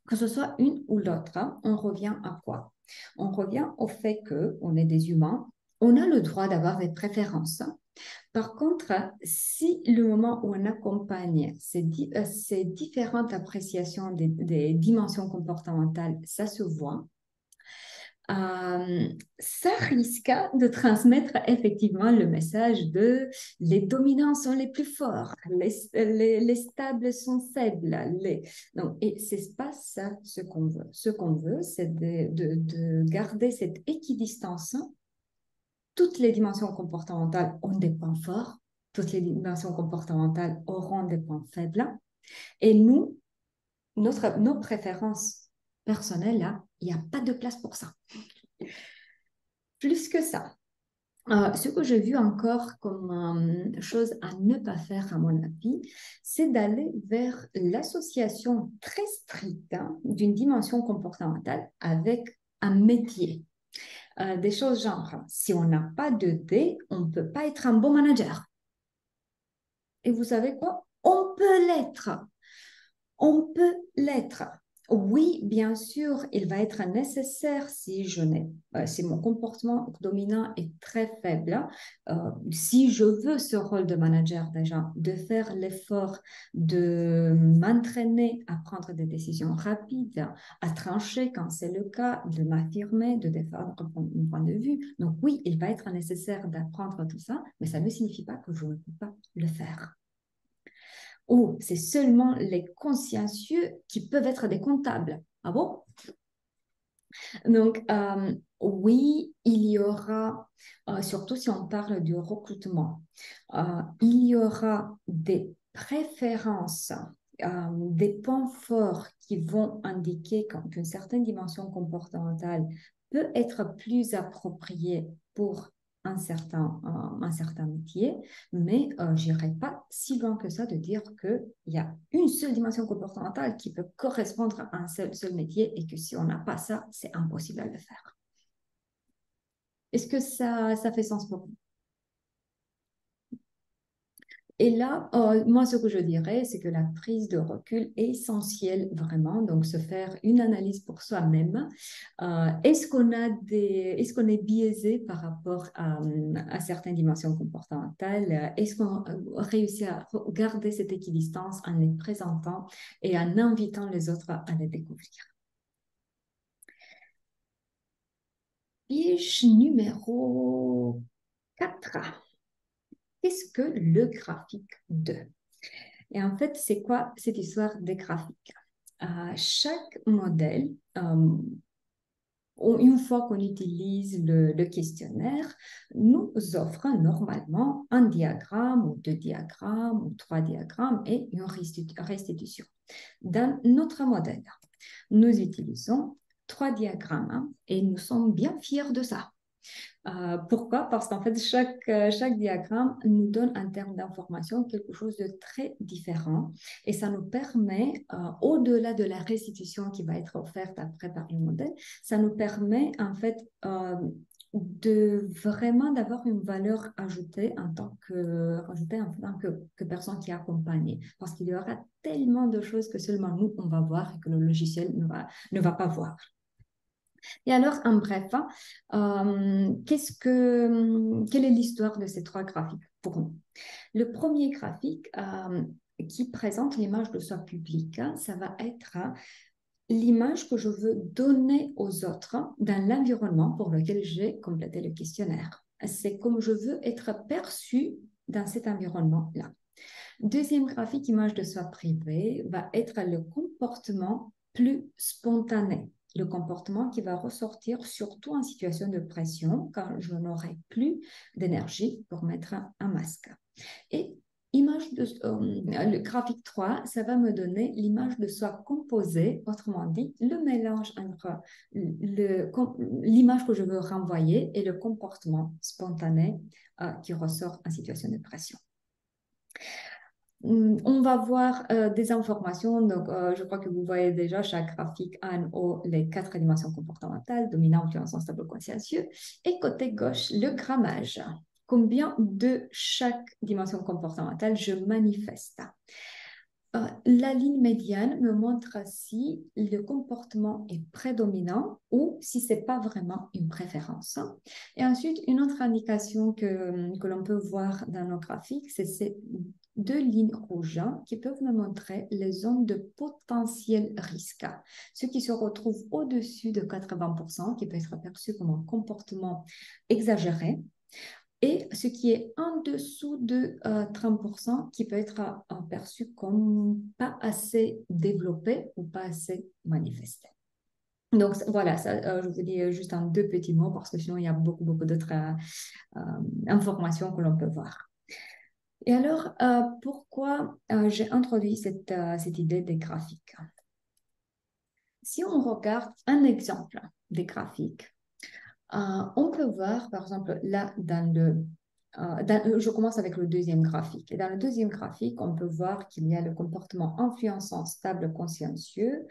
que ce soit une ou l'autre, on revient à quoi? On revient au fait qu'on est des humains, on a le droit d'avoir des préférences. Par contre, si le moment où on accompagne ces différentes appréciations des dimensions comportementales, ça se voit, ça risque de transmettre effectivement le message de les dominants sont les plus forts, les stables sont faibles. Donc, et c'est pas ça ce qu'on veut. Ce qu'on veut, c'est de garder cette équidistance. Toutes les dimensions comportementales ont des points forts, toutes les dimensions comportementales auront des points faibles. Et nous, nos préférences personnelles, là, il n'y a pas de place pour ça. Plus que ça, ce que j'ai vu encore comme chose à ne pas faire, à mon avis, c'est d'aller vers l'association très stricte d'une dimension comportementale avec un métier. Des choses genre, si on n'a pas de D, on ne peut pas être un bon manager. Et vous savez quoi? On peut l'être. On peut l'être. Oui, bien sûr, il va être nécessaire si si mon comportement dominant est très faible, si je veux ce rôle de manager déjà, de faire l'effort de m'entraîner à prendre des décisions rapides, à trancher quand c'est le cas, de m'affirmer, de défendre mon point de vue. Donc oui, il va être nécessaire d'apprendre tout ça, mais ça ne signifie pas que je ne peux pas le faire. Ou c'est seulement les consciencieux qui peuvent être des comptables. Ah bon? Donc, oui, il y aura, surtout si on parle du recrutement, il y aura des préférences, des points forts qui vont indiquer qu'une certaine dimension comportementale peut être plus appropriée pour un certain métier, mais je n'irai pas si loin que ça de dire qu'il y a une seule dimension comportementale qui peut correspondre à un seul métier et que si on n'a pas ça, c'est impossible à le faire. Est-ce que ça fait sens pour vous? Et là, moi, ce que je dirais, c'est que la prise de recul est essentielle vraiment, donc se faire une analyse pour soi-même. Est-ce qu'on est biaisé par rapport à certaines dimensions comportementales? Est-ce qu'on réussit à garder cette équidistance en les présentant et en invitant les autres à les découvrir? Piège numéro 4. Qu'est-ce que le graphique 2? Et en fait, c'est quoi cette histoire des graphiques? Chaque modèle, une fois qu'on utilise le questionnaire, nous offre normalement un diagramme ou 2 diagrammes ou 3 diagrammes et une restitution. Dans notre modèle, nous utilisons 3 diagrammes et nous sommes bien fiers de ça. Pourquoi? Parce qu'en fait, chaque diagramme nous donne en termes d'information quelque chose de très différent et ça nous permet, au-delà de la restitution qui va être offerte après par le modèle, ça nous permet en fait de vraiment d'avoir une valeur ajoutée en tant que personne qui est accompagnée. Parce qu'il y aura tellement de choses que seulement nous, on va voir et que le logiciel ne va pas voir. Et alors, en bref, quelle est l'histoire de ces 3 graphiques pour nous? Le premier graphique qui présente l'image de soi publique, ça va être l'image que je veux donner aux autres dans l'environnement pour lequel j'ai complété le questionnaire. C'est comme je veux être perçue dans cet environnement-là. Deuxième graphique, image de soi privée, va être le comportement plus spontané. Le comportement qui va ressortir surtout en situation de pression quand je n'aurai plus d'énergie pour mettre un masque. Et le graphique 3, ça va me donner l'image de soi composée, autrement dit, le mélange entre l'image que je veux renvoyer et le comportement spontané qui ressort en situation de pression. On va voir des informations, donc je crois que vous voyez déjà chaque graphique en haut les 4 dimensions comportementales, dominant, influençant, stable, consciencieux, et côté gauche, le grammage. Combien de chaque dimension comportementale je manifeste? la ligne médiane me montre si le comportement est prédominant ou si ce n'est pas vraiment une préférence. Et ensuite, une autre indication que l'on peut voir dans nos graphiques, c'est ces deux lignes rouges qui peuvent me montrer les zones de potentiel risque. Ce qui se retrouve au-dessus de 80%, qui peut être perçu comme un comportement exagéré, et ce qui est en dessous de 30% qui peut être perçu comme pas assez développé ou pas assez manifesté. Donc voilà, ça, je vous dis juste en deux petits mots parce que sinon il y a beaucoup, beaucoup d'autres informations que l'on peut voir. Et alors, pourquoi j'ai introduit cette idée des graphiques? Si on regarde un exemple des graphiques, on peut voir, par exemple, là, je commence avec le deuxième graphique. Et dans le deuxième graphique, on peut voir qu'il y a le comportement influençant, stable, consciencieux,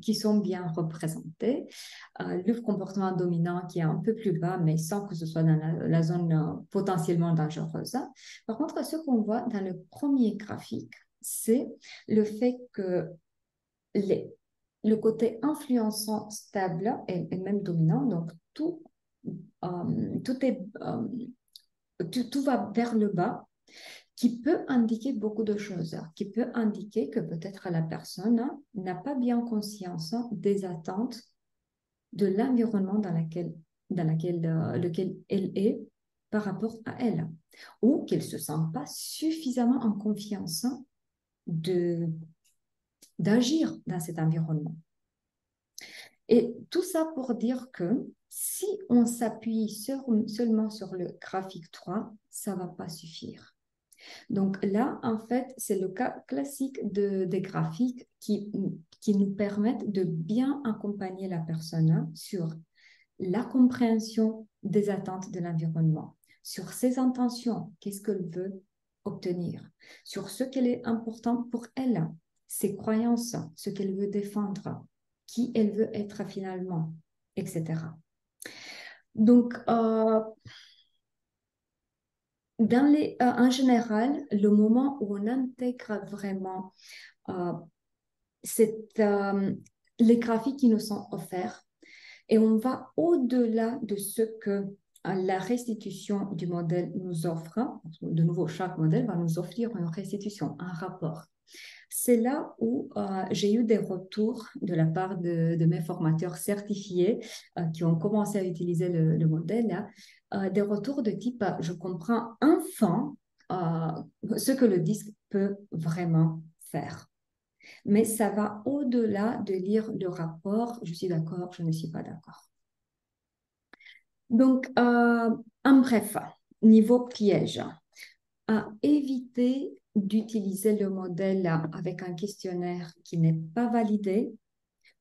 qui sont bien représentés. Le comportement dominant qui est un peu plus bas, mais sans que ce soit dans la zone potentiellement dangereuse. Par contre, ce qu'on voit dans le premier graphique, c'est le fait que le côté influençant, stable et même dominant, donc tout va vers le bas, qui peut indiquer beaucoup de choses, qui peut indiquer que peut-être la personne n'a pas bien conscience des attentes de l'environnement dans lequel elle est par rapport à elle, ou qu'elle ne se sent pas suffisamment en confiance d'agir dans cet environnement. Et tout ça pour dire que si on s'appuie seulement sur le graphique 3, ça ne va pas suffire. Donc là, en fait, c'est le cas classique des graphiques qui nous permettent de bien accompagner la personne sur la compréhension des attentes de l'environnement, sur ses intentions, qu'est-ce qu'elle veut obtenir, sur ce qui est important pour elle, ses croyances, ce qu'elle veut défendre, qui elle veut être finalement, etc. Donc, en général, le moment où on intègre vraiment les graphiques qui nous sont offerts et on va au-delà de ce que la restitution du modèle nous offre, de nouveau, chaque modèle va nous offrir une restitution, un rapport. C'est là où j'ai eu des retours de la part de mes formateurs certifiés qui ont commencé à utiliser le modèle, des retours de type je comprends enfin ce que le disque peut vraiment faire. Mais ça va au-delà de lire le rapport, je suis d'accord, je ne suis pas d'accord. Donc, en bref, niveau piège, éviter d'utiliser le modèle avec un questionnaire qui n'est pas validé.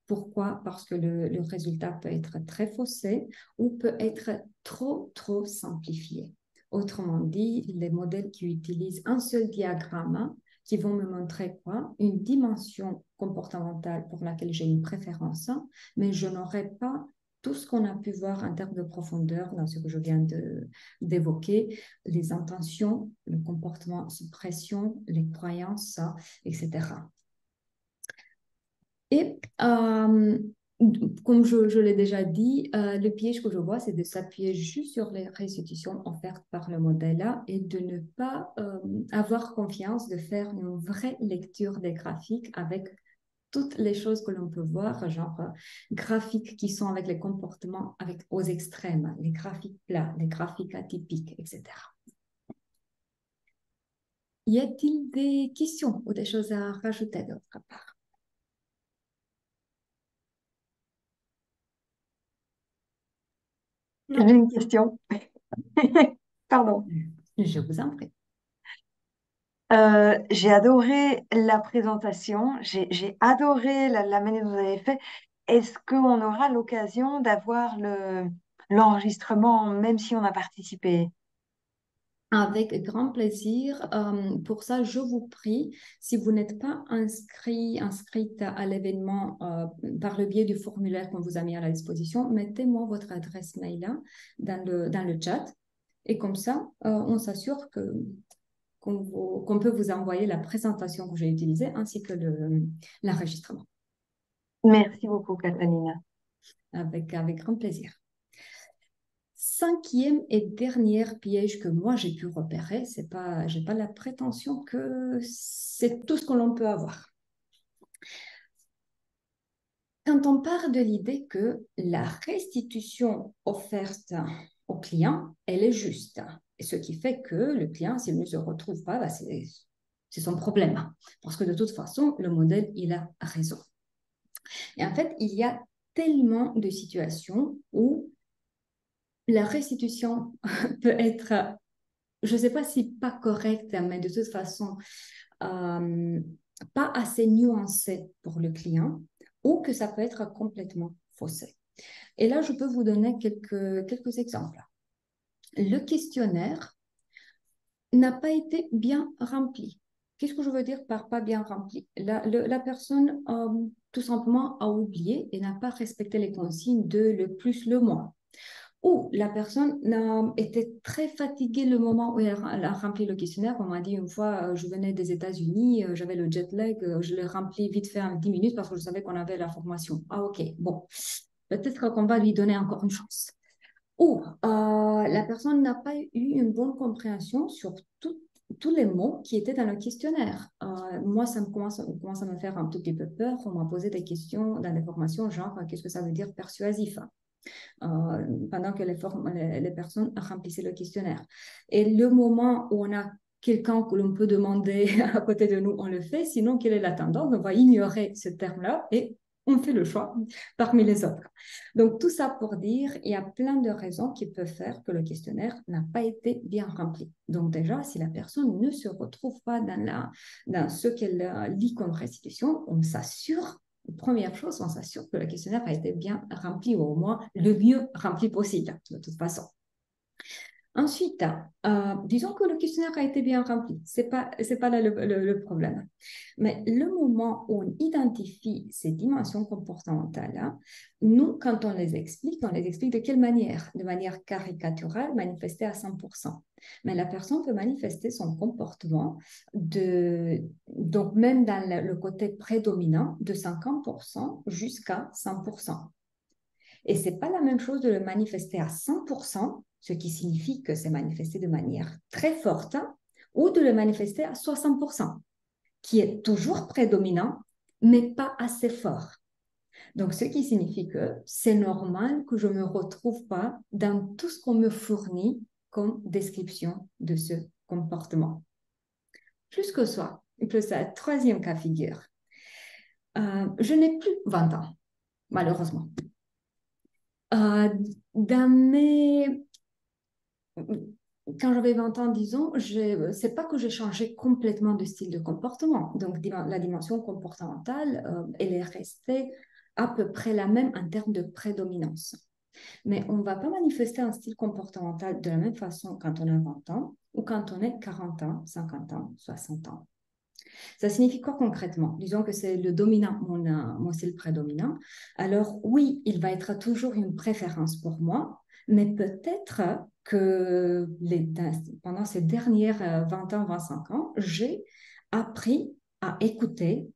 Pourquoi? Parce que le résultat peut être très faussé ou peut être trop simplifié. Autrement dit, les modèles qui utilisent un seul diagramme qui vont me montrer quoi? Une dimension comportementale pour laquelle j'ai une préférence, mais je n'aurai pas tout ce qu'on a pu voir en termes de profondeur dans ce que je viens d'évoquer, les intentions, le comportement sous pression, les croyances, etc. Et comme je l'ai déjà dit, le piège que je vois, c'est de s'appuyer juste sur les restitutions offertes par le modèle et de ne pas avoir confiance de faire une vraie lecture des graphiques avec toutes les choses que l'on peut voir, genre graphiques qui sont avec les comportements aux extrêmes, les graphiques plats, les graphiques atypiques, etc. Y a-t-il des questions ou des choses à rajouter de votre part? J'ai une question. Pardon. Je vous en prie. J'ai adoré la présentation, j'ai adoré la manière dont vous avez fait. Est-ce qu'on aura l'occasion d'avoir l'enregistrement même si on a participé? Avec grand plaisir. Pour ça, je vous prie, si vous n'êtes pas inscrite à l'événement par le biais du formulaire qu'on vous a mis à la disposition, mettez-moi votre adresse mail dans le chat. Et comme ça, on s'assure que qu'on peut vous envoyer la présentation que j'ai utilisée ainsi que l'enregistrement. Merci beaucoup, Catalina. Avec grand plaisir. Cinquième et dernier piège que moi j'ai pu repérer, j'ai pas la prétention que c'est tout ce que l'on peut avoir. Quand on part de l'idée que la restitution offerte au client, elle est juste, et ce qui fait que le client, s'il ne se retrouve pas, bah, c'est son problème, parce que de toute façon, le modèle, il a raison. Et en fait, il y a tellement de situations où la restitution peut être, je ne sais pas si pas correcte, mais de toute façon, pas assez nuancée pour le client, ou que ça peut être complètement faussé. Et là, je peux vous donner quelques exemples. Le questionnaire n'a pas été bien rempli. Qu'est-ce que je veux dire par pas bien rempli? La personne, tout simplement, a oublié et n'a pas respecté les consignes de le plus, le moins. Ou la personne était très fatiguée le moment où elle a rempli le questionnaire. On m'a dit une fois, je venais des États-Unis, j'avais le jet lag, je l'ai rempli vite fait en 10 minutes parce que je savais qu'on avait la formation. Ah, ok, bon, peut-être qu'on va lui donner encore une chance. Ou la personne n'a pas eu une bonne compréhension sur tous les mots qui étaient dans le questionnaire. Moi, ça commence à me faire un tout petit peu peur. On m'a posé des questions dans les formations, genre, qu'est-ce que ça veut dire persuasif? Pendant que les personnes remplissaient le questionnaire. Et le moment où on a quelqu'un que l'on peut demander à côté de nous, on le fait. Sinon, quelle est la tendance? On va ignorer ce terme-là et on fait le choix parmi les autres. Donc, tout ça pour dire, il y a plein de raisons qui peuvent faire que le questionnaire n'a pas été bien rempli. Donc, déjà, si la personne ne se retrouve pas dans ce qu'elle lit comme restitution, on s'assure. Première chose, on s'assure que le questionnaire a été bien rempli, ou au moins le mieux rempli possible, de toute façon. Ensuite, disons que le questionnaire a été bien rempli. C'est pas là le problème. Mais le moment où on identifie ces dimensions comportementales, nous, quand on les explique de quelle manière? De manière caricaturale, manifestée à 100%. Mais la personne peut manifester son comportement donc même dans le côté prédominant, de 50% jusqu'à 100%. Et ce n'est pas la même chose de le manifester à 100%, ce qui signifie que c'est manifesté de manière très forte, ou de le manifester à 60%, qui est toujours prédominant, mais pas assez fort. Donc, ce qui signifie que c'est normal que je ne me retrouve pas dans tout ce qu'on me fournit comme description de ce comportement. Plus que ça, troisième cas figure. Je n'ai plus 20 ans, malheureusement. Quand j'avais 20 ans, disons, c'est pas que j'ai changé complètement de style de comportement. Donc, la dimension comportementale, elle est restée à peu près la même en termes de prédominance. Mais on ne va pas manifester un style comportemental de la même façon quand on a 20 ans ou quand on est 40 ans, 50 ans, 60 ans. Ça signifie quoi concrètement? Disons que c'est le dominant, mon style prédominant. Alors oui, il va être toujours une préférence pour moi, mais peut-être que pendant ces dernières 20 ans, 25 ans, j'ai appris à écouter.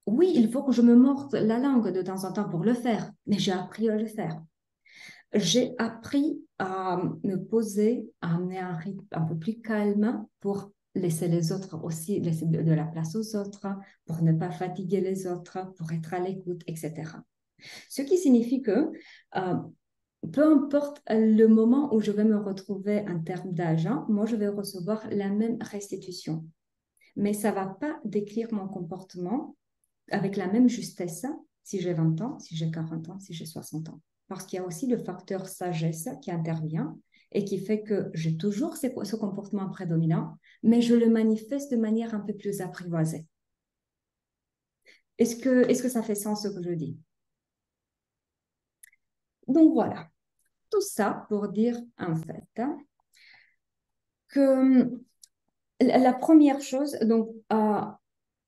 Oui, il faut que je me morde la langue de temps en temps pour le faire, mais j'ai appris à le faire. J'ai appris à me poser, à amener un rythme un peu plus calme pour laisser les autres aussi, laisser de la place aux autres, pour ne pas fatiguer les autres, pour être à l'écoute, etc. Ce qui signifie que peu importe le moment où je vais me retrouver en termes d'âge, moi, je vais recevoir la même restitution. Mais ça ne va pas décrire mon comportement avec la même justesse si j'ai 20 ans, si j'ai 40 ans, si j'ai 60 ans. Parce qu'il y a aussi le facteur sagesse qui intervient et qui fait que j'ai toujours ce comportement prédominant, mais je le manifeste de manière un peu plus apprivoisée. Est-ce que ça fait sens ce que je dis? Donc voilà, tout ça pour dire en fait que la première chose, donc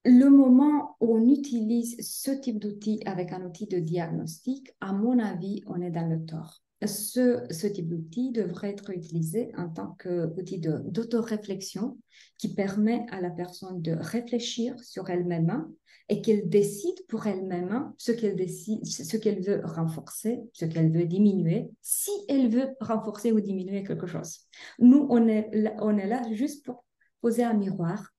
le moment où on utilise ce type d'outil avec un outil de diagnostic, à mon avis, on est dans le tort. ce type d'outil devrait être utilisé en tant qu'outil d'autoréflexion qui permet à la personne de réfléchir sur elle-même et qu'elle décide pour elle-même ce qu'elle veut renforcer, ce qu'elle veut diminuer, si elle veut renforcer ou diminuer quelque chose. Nous, on est là juste pour poser un miroir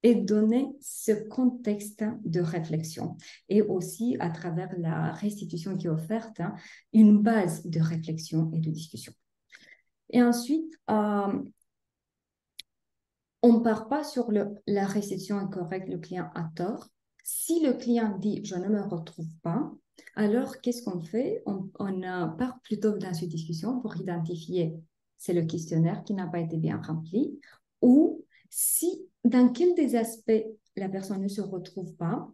et donner ce contexte de réflexion. Et aussi, à travers la restitution qui est offerte, une base de réflexion et de discussion. Et ensuite, on ne part pas sur la restitution incorrecte, le client a tort. Si le client dit « je ne me retrouve pas », alors qu'est-ce qu'on fait? On part plutôt dans une discussion pour identifier c'est le questionnaire qui n'a pas été bien rempli ou si dans quel des aspects la personne ne se retrouve pas.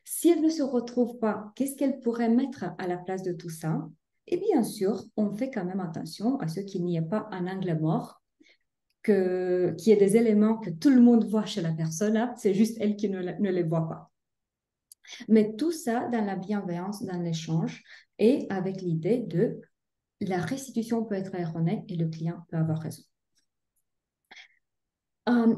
Si elle ne se retrouve pas, qu'est-ce qu'elle pourrait mettre à la place de tout ça? Et bien sûr, on fait quand même attention à ce qu'il n'y ait pas un angle mort, qu'il y ait des éléments que tout le monde voit chez la personne, c'est juste elle qui ne les voit pas. Mais tout ça dans la bienveillance, dans l'échange et avec l'idée de la restitution peut être erronée et le client peut avoir raison.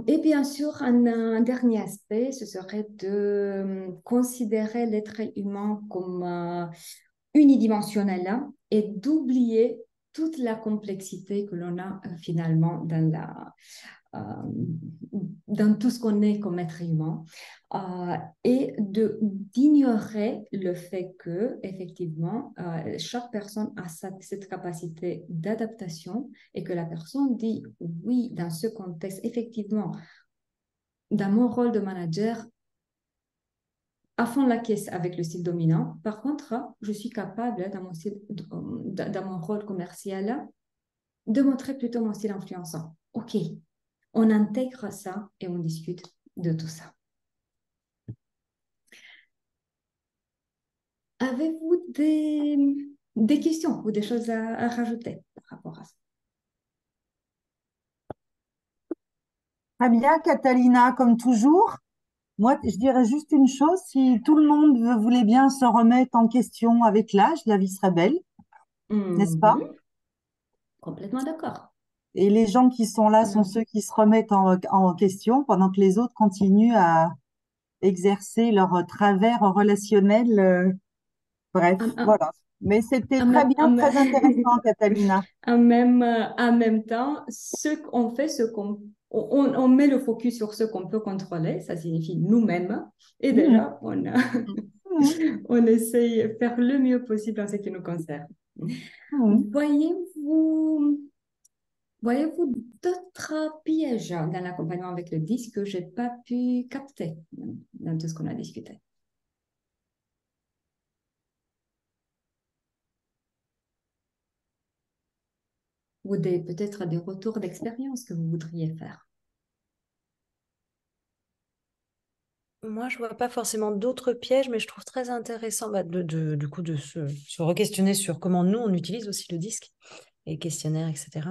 Et bien sûr, un dernier aspect, ce serait de considérer l'être humain comme unidimensionnel et d'oublier toute la complexité que l'on a finalement euh, dans tout ce qu'on est comme être humain et d'ignorer le fait que effectivement chaque personne a cette capacité d'adaptation et que la personne dit oui dans ce contexte effectivement dans mon rôle de manager à fond la caisse avec le style dominant. Par contre, je suis capable dans mon rôle commercial de montrer plutôt mon style influençant. OK, on intègre ça et on discute de tout ça. Avez-vous des questions ou des choses à rajouter par rapport à ça? Très bien, Catalina, comme toujours. Moi, je dirais juste une chose, si tout le monde voulait bien se remettre en question avec l'âge, la vie serait belle, n'est-ce pas? Complètement d'accord. Et les gens qui sont là sont ceux qui se remettent en question pendant que les autres continuent à exercer leur travers relationnel. Bref, voilà. Mais c'était très bien, très intéressant, Catalina. En même temps, on met le focus sur ce qu'on peut contrôler, ça signifie nous-mêmes, et déjà, on essaye de faire le mieux possible en ce qui nous concerne. Voyez-vous d'autres pièges dans l'accompagnement avec le disque que je n'ai pas pu capter dans tout ce qu'on a discuté? Ou peut-être des retours d'expérience que vous voudriez faire? Moi, je vois pas forcément d'autres pièges, mais je trouve très intéressant du coup de se re-questionner sur comment nous, on utilise aussi le disque et le questionnaire, etc.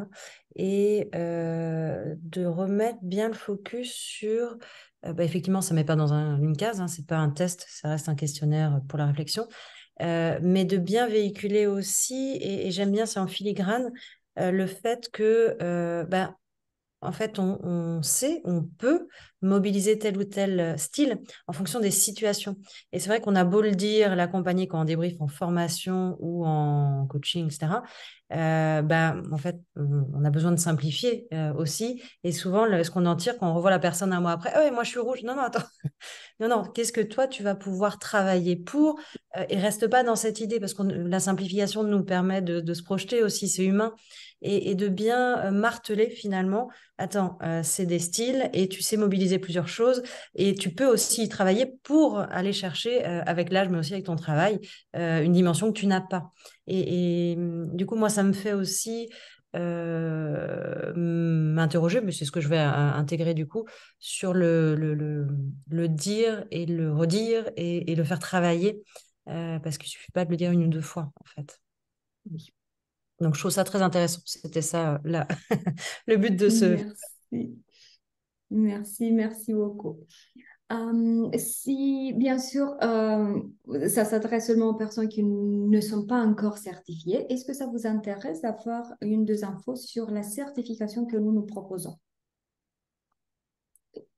Et de remettre bien le focus sur... effectivement, ça ne met pas dans une case, ce n'est pas un test, ça reste un questionnaire pour la réflexion, mais de bien véhiculer aussi, et j'aime bien, c'est en filigrane, le fait que... en fait, on sait, on peut mobiliser tel ou tel style en fonction des situations. Et c'est vrai qu'on a beau le dire, l'accompagner quand on débrief en formation ou en coaching, etc. En fait, on a besoin de simplifier aussi. Et souvent, ce qu'on en tire quand on revoit la personne un mois après, « Oh, moi, je suis rouge. » Non, non, attends. Non, qu'est-ce que toi, tu vas pouvoir travailler pour et reste pas dans cette idée parce que la simplification nous permet de se projeter aussi, c'est humain, et de bien marteler finalement, attends, c'est des styles et tu sais mobiliser plusieurs choses et tu peux aussi y travailler pour aller chercher avec l'âge, mais aussi avec ton travail, une dimension que tu n'as pas. Et du coup, moi, ça me fait aussi m'interroger, mais c'est ce que je vais intégrer du coup, sur le dire et le redire et le faire travailler, parce qu'il ne suffit pas de le dire une ou deux fois, en fait. Oui. Donc, je trouve ça très intéressant. C'était ça, le but de ce... Merci beaucoup. Si, bien sûr, ça s'adresse seulement aux personnes qui ne sont pas encore certifiées, est-ce que ça vous intéresse d'avoir une des infos sur la certification que nous proposons?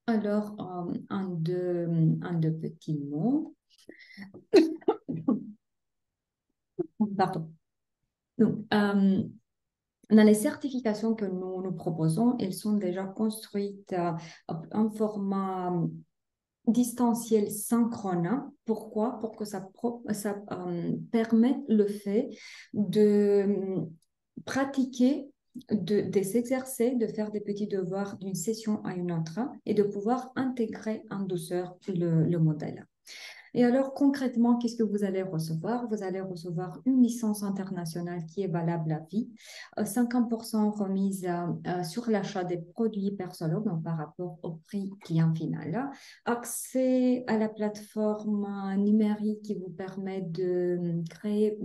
Alors, un deux petits mots. Pardon. Donc, dans les certifications que nous proposons, elles sont déjà construites en format distanciel synchrone. Pourquoi? Pour que ça permette le fait de pratiquer, de s'exercer, de faire des petits devoirs d'une session à une autre et de pouvoir intégrer en douceur le modèle. Et alors, concrètement, qu'est-ce que vous allez recevoir? Vous allez recevoir une licence internationale qui est valable à vie, 50% remise sur l'achat des produits personnels, donc par rapport au prix client final, accès à la plateforme numérique qui vous permet de créer,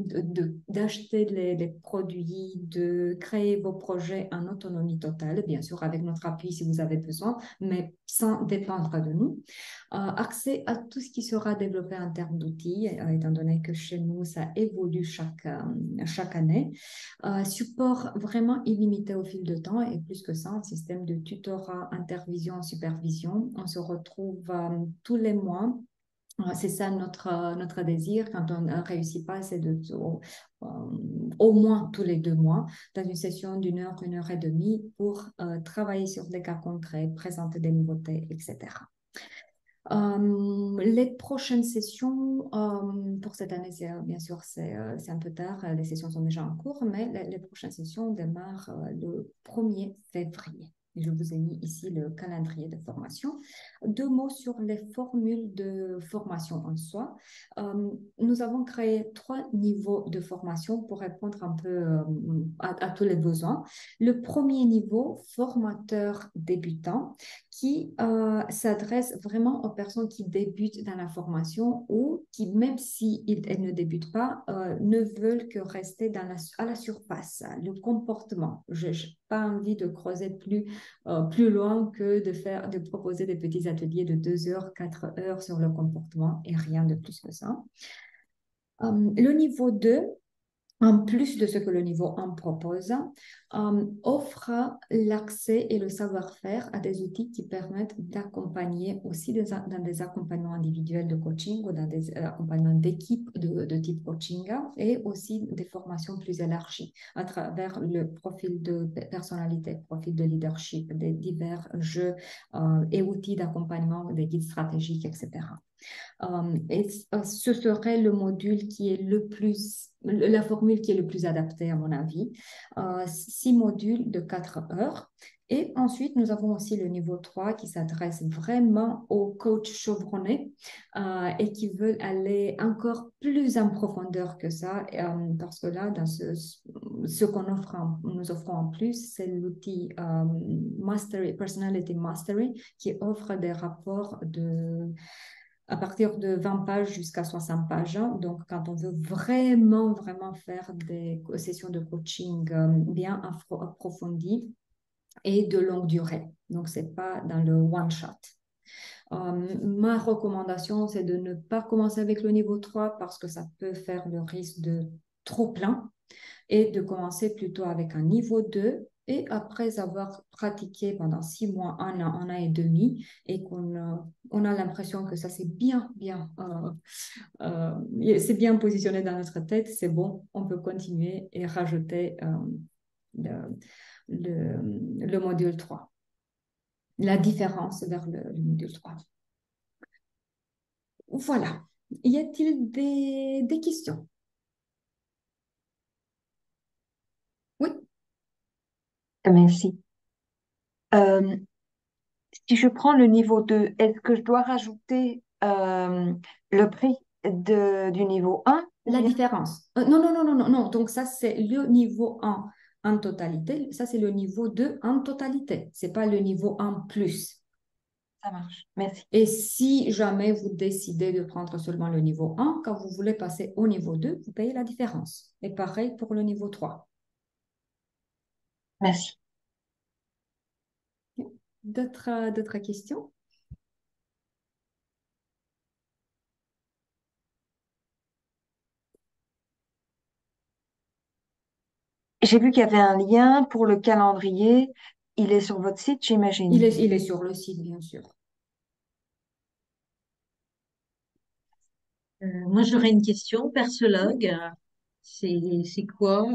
d'acheter les produits, de créer vos projets en autonomie totale, bien sûr avec notre appui si vous avez besoin, mais sans dépendre de nous. Accès à tout ce qui sera développé en termes d'outils, étant donné que chez nous, ça évolue chaque année. Support vraiment illimité au fil de temps et plus que ça, un système de tutorat, intervision, supervision. On se retrouve tous les mois. C'est ça notre désir. Quand on ne réussit pas, c'est au moins tous les 2 mois, dans une session une heure et demie, pour travailler sur des cas concrets, présenter des nouveautés, etc. Les prochaines sessions, pour cette année, bien sûr, c'est un peu tard, les sessions sont déjà en cours, mais les prochaines sessions démarrent le 1er février. Je vous ai mis ici le calendrier de formation. 2 mots sur les formules de formation en soi. Nous avons créé 3 niveaux de formation pour répondre un peu à tous les besoins. Le premier niveau, formateur débutant, qui s'adresse vraiment aux personnes qui débutent dans la formation ou qui, même si elles ne débutent pas, ne veulent que rester à la surface. Le comportement. Je n'ai pas envie de creuser plus loin que de proposer des petits ateliers de 2 heures, 4 heures sur le comportement et rien de plus que ça. Le niveau 2, en plus de ce que le niveau 1 propose, offre l'accès et le savoir-faire à des outils qui permettent d'accompagner aussi dans des accompagnements individuels de coaching ou dans des accompagnements d'équipe de type coaching et aussi des formations plus élargies à travers le profil de personnalité, profil de leadership, des divers jeux et outils d'accompagnement, des guides stratégiques, etc. Ce serait le module qui est la formule qui est le plus adaptée à mon avis. 6 modules de 4 heures. Et ensuite, nous avons aussi le niveau 3 qui s'adresse vraiment aux coachs chevronnés et qui veulent aller encore plus en profondeur que ça. Parce que là, dans ce qu'on nous offrons en plus, c'est l'outil Personality Mastery qui offre des rapports à partir de 20 pages jusqu'à 60 pages. Donc, quand on veut vraiment faire des sessions de coaching bien approfondies et de longue durée. Donc, ce n'est pas dans le one-shot. Ma recommandation, c'est de ne pas commencer avec le niveau 3 parce que ça peut faire le risque de trop plein et de commencer plutôt avec un niveau 2. Et après avoir pratiqué pendant 6 mois, un an et demi, et qu'on a l'impression que ça c'est c'est bien positionné dans notre tête, c'est bon, on peut continuer et rajouter le module 3. La différence vers le module 3. Voilà. Y a-t-il des questions? Oui. Merci. Si je prends le niveau 2, est-ce que je dois rajouter le prix du niveau 1 ou La bien... différence. Non. Donc, ça, c'est le niveau 1 en totalité. Ça, c'est le niveau 2 en totalité. Ce n'est pas le niveau 1 plus. Ça marche. Merci. Et si jamais vous décidez de prendre seulement le niveau 1, quand vous voulez passer au niveau 2, vous payez la différence. Et pareil pour le niveau 3. Merci. D'autres questions? J'ai vu qu'il y avait un lien pour le calendrier. Il est sur votre site, j'imagine. Il est sur le site, bien sûr. Moi, j'aurais une question. Persolog, c'est quoi?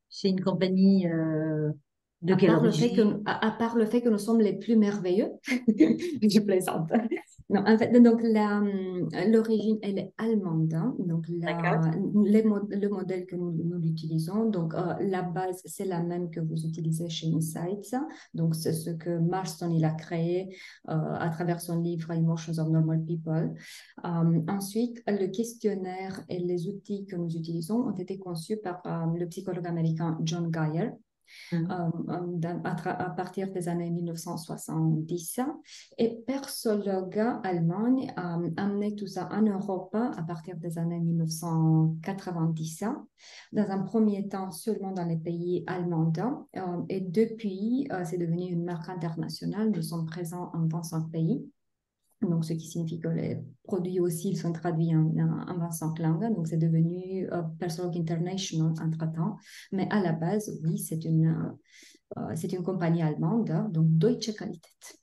C'est une compagnie de À quelle part le fait origine? que, à part le fait que nous sommes les plus merveilleux, je plaisante. Non, en fait, donc l'origine, elle est allemande, hein. Donc D'accord. le modèle que nous utilisons, donc la base, c'est la même que vous utilisez chez Insights. Donc c'est ce que Marston il a créé à travers son livre Emotions of Normal People. Ensuite, le questionnaire et les outils que nous utilisons ont été conçus par le psychologue américain John Geyer Mhm. à partir des années 1970. Et Persologa Allemagne a amené tout ça en Europe à partir des années 1990. Dans un premier temps, seulement dans les pays allemands. Et depuis, c'est devenu une marque internationale. Nous sommes présents en 25 pays. Donc, ce qui signifie que les produits aussi ils sont traduits en 25 langues. Donc, c'est devenu Personal International entre-temps. Mais à la base, oui, c'est une compagnie allemande, hein, donc Deutsche Qualität.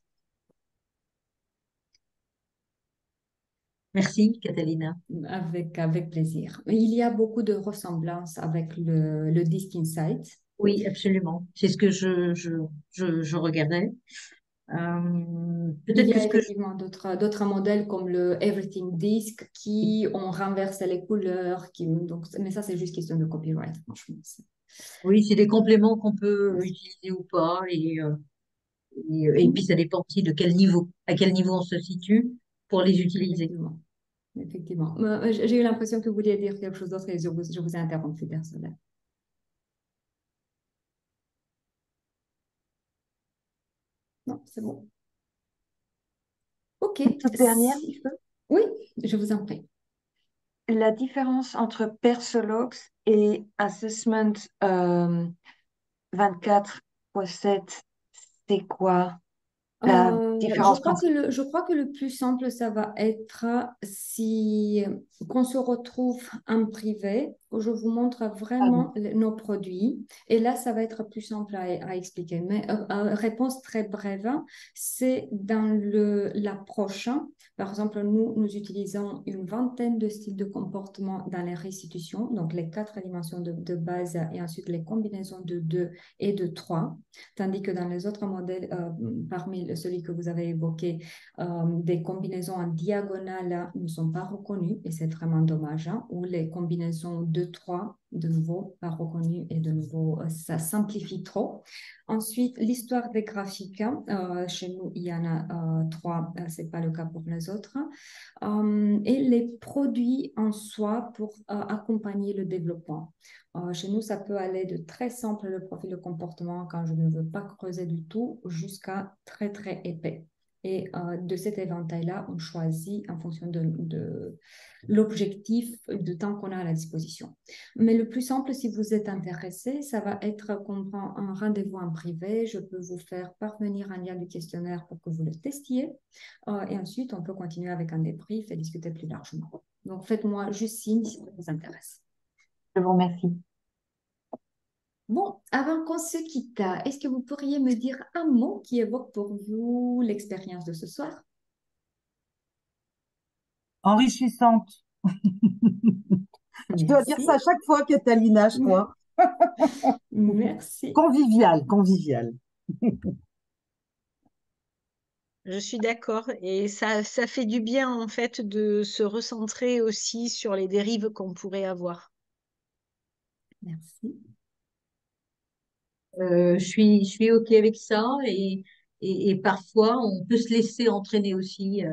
Merci, Catalina. Avec plaisir. Il y a beaucoup de ressemblances avec le Disk Insight. Oui, absolument. C'est ce que je regardais. Il Peut-être y que a ce que je... effectivement d'autres modèles comme le Everything Disk qui ont renversé les couleurs. Donc, mais ça, c'est juste question de copyright, franchement. Oui, c'est des compléments qu'on peut utiliser ou pas. Et puis, ça dépend aussi de quel niveau, à quel niveau on se situe pour les utiliser. Effectivement. Effectivement. J'ai eu l'impression que vous vouliez dire quelque chose d'autre et je vous ai interrompu, personnellement. Non, c'est bon. OK. Toute dernière, si je peux. Oui, je vous en prie. La différence entre Persologs et Assessment 24/7, c'est quoi la différence principale? Je crois que le plus simple, ça va être si qu'on se retrouve en privé, où je vous montre Ah oui. vraiment nos produits. Et là, ça va être plus simple à expliquer. Mais réponse très brève, c'est dans l'approche. Par exemple, nous utilisons une vingtaine de styles de comportement dans les restitutions, donc les quatre dimensions de base et ensuite les combinaisons de 2 et de 3. Tandis que dans les autres modèles, parmi celui que vous avez évoqué, des combinaisons en diagonale ne sont pas reconnues et c'est vraiment dommage, hein, ou les combinaisons 2-3, de nouveau, pas reconnues et de nouveau, ça simplifie trop. Ensuite, l'histoire des graphiques, hein, chez nous, il y en a 3, ce n'est pas le cas pour les autres. Et les produits en soi pour accompagner le développement. Chez nous, ça peut aller de très simple le profil de comportement quand je ne veux pas creuser du tout jusqu'à très très épais. Et de cet éventail-là, on choisit en fonction de l'objectif de temps qu'on a à la disposition. Mais le plus simple, si vous êtes intéressé, ça va être qu'on prend un rendez-vous en privé. Je peux vous faire parvenir un lien du questionnaire pour que vous le testiez. Et ensuite, on peut continuer avec un débrief et discuter plus largement. Donc, faites-moi juste signe si ça vous intéresse. Je vous remercie. Bon, avant qu'on se quitte, est-ce que vous pourriez me dire un mot qui évoque pour vous l'expérience de ce soir? Enrichissante. Je dois dire ça à Merci. chaque fois, Catalina, je crois. Merci. Convivial, convivial. Je suis d'accord. Et ça fait du bien, en fait, de se recentrer aussi sur les dérives qu'on pourrait avoir. Merci. Je suis OK avec ça et parfois on peut se laisser entraîner aussi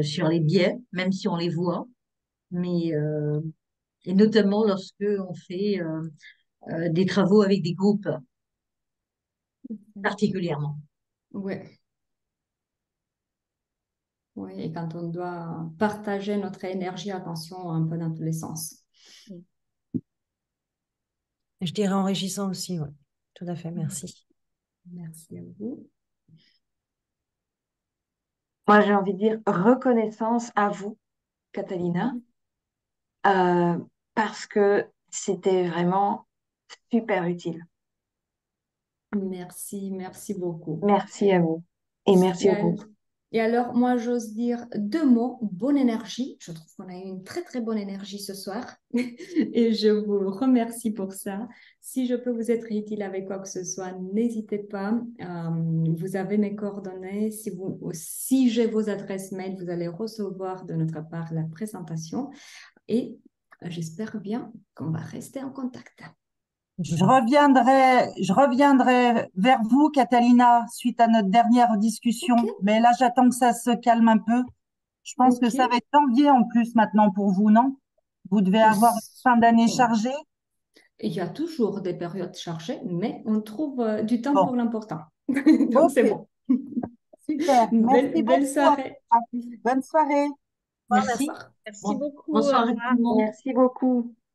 sur les biais, même si on les voit, mais et notamment lorsque on fait des travaux avec des groupes particulièrement. Ouais. Oui, et quand on doit partager notre énergie, attention, un peu dans tous les sens. Je dirais enrichissant aussi, ouais. Tout à fait, merci. Merci à vous. Moi, j'ai envie de dire reconnaissance à vous, Catalina, euh, parce que c'était vraiment super utile. Merci beaucoup. Merci à vous. Et merci Et, au groupe. et alors, moi, j'ose dire deux mots, bonne énergie. Je trouve qu'on a eu une très, très bonne énergie ce soir et je vous remercie pour ça. Si je peux vous être utile avec quoi que ce soit, n'hésitez pas. Vous avez mes coordonnées. Si j'ai vos adresses mail, vous allez recevoir de notre part la présentation et j'espère bien qu'on va rester en contact. Je reviendrai vers vous, Catalina, suite à notre dernière discussion. Ok, Mais là, j'attends que ça se calme un peu. Je pense que ok. ça va être janvier en plus maintenant pour vous, non? Vous devez avoir une fin d'année Bon. chargée. Il y a toujours des périodes chargées, mais on trouve du temps Bon, pour l'important. Donc, c'est ok, bon. super. Merci Belle beaucoup. soirée. Bonne soirée. Au Merci. revoir. Merci beaucoup. Bonsoir à tout le monde. Merci beaucoup.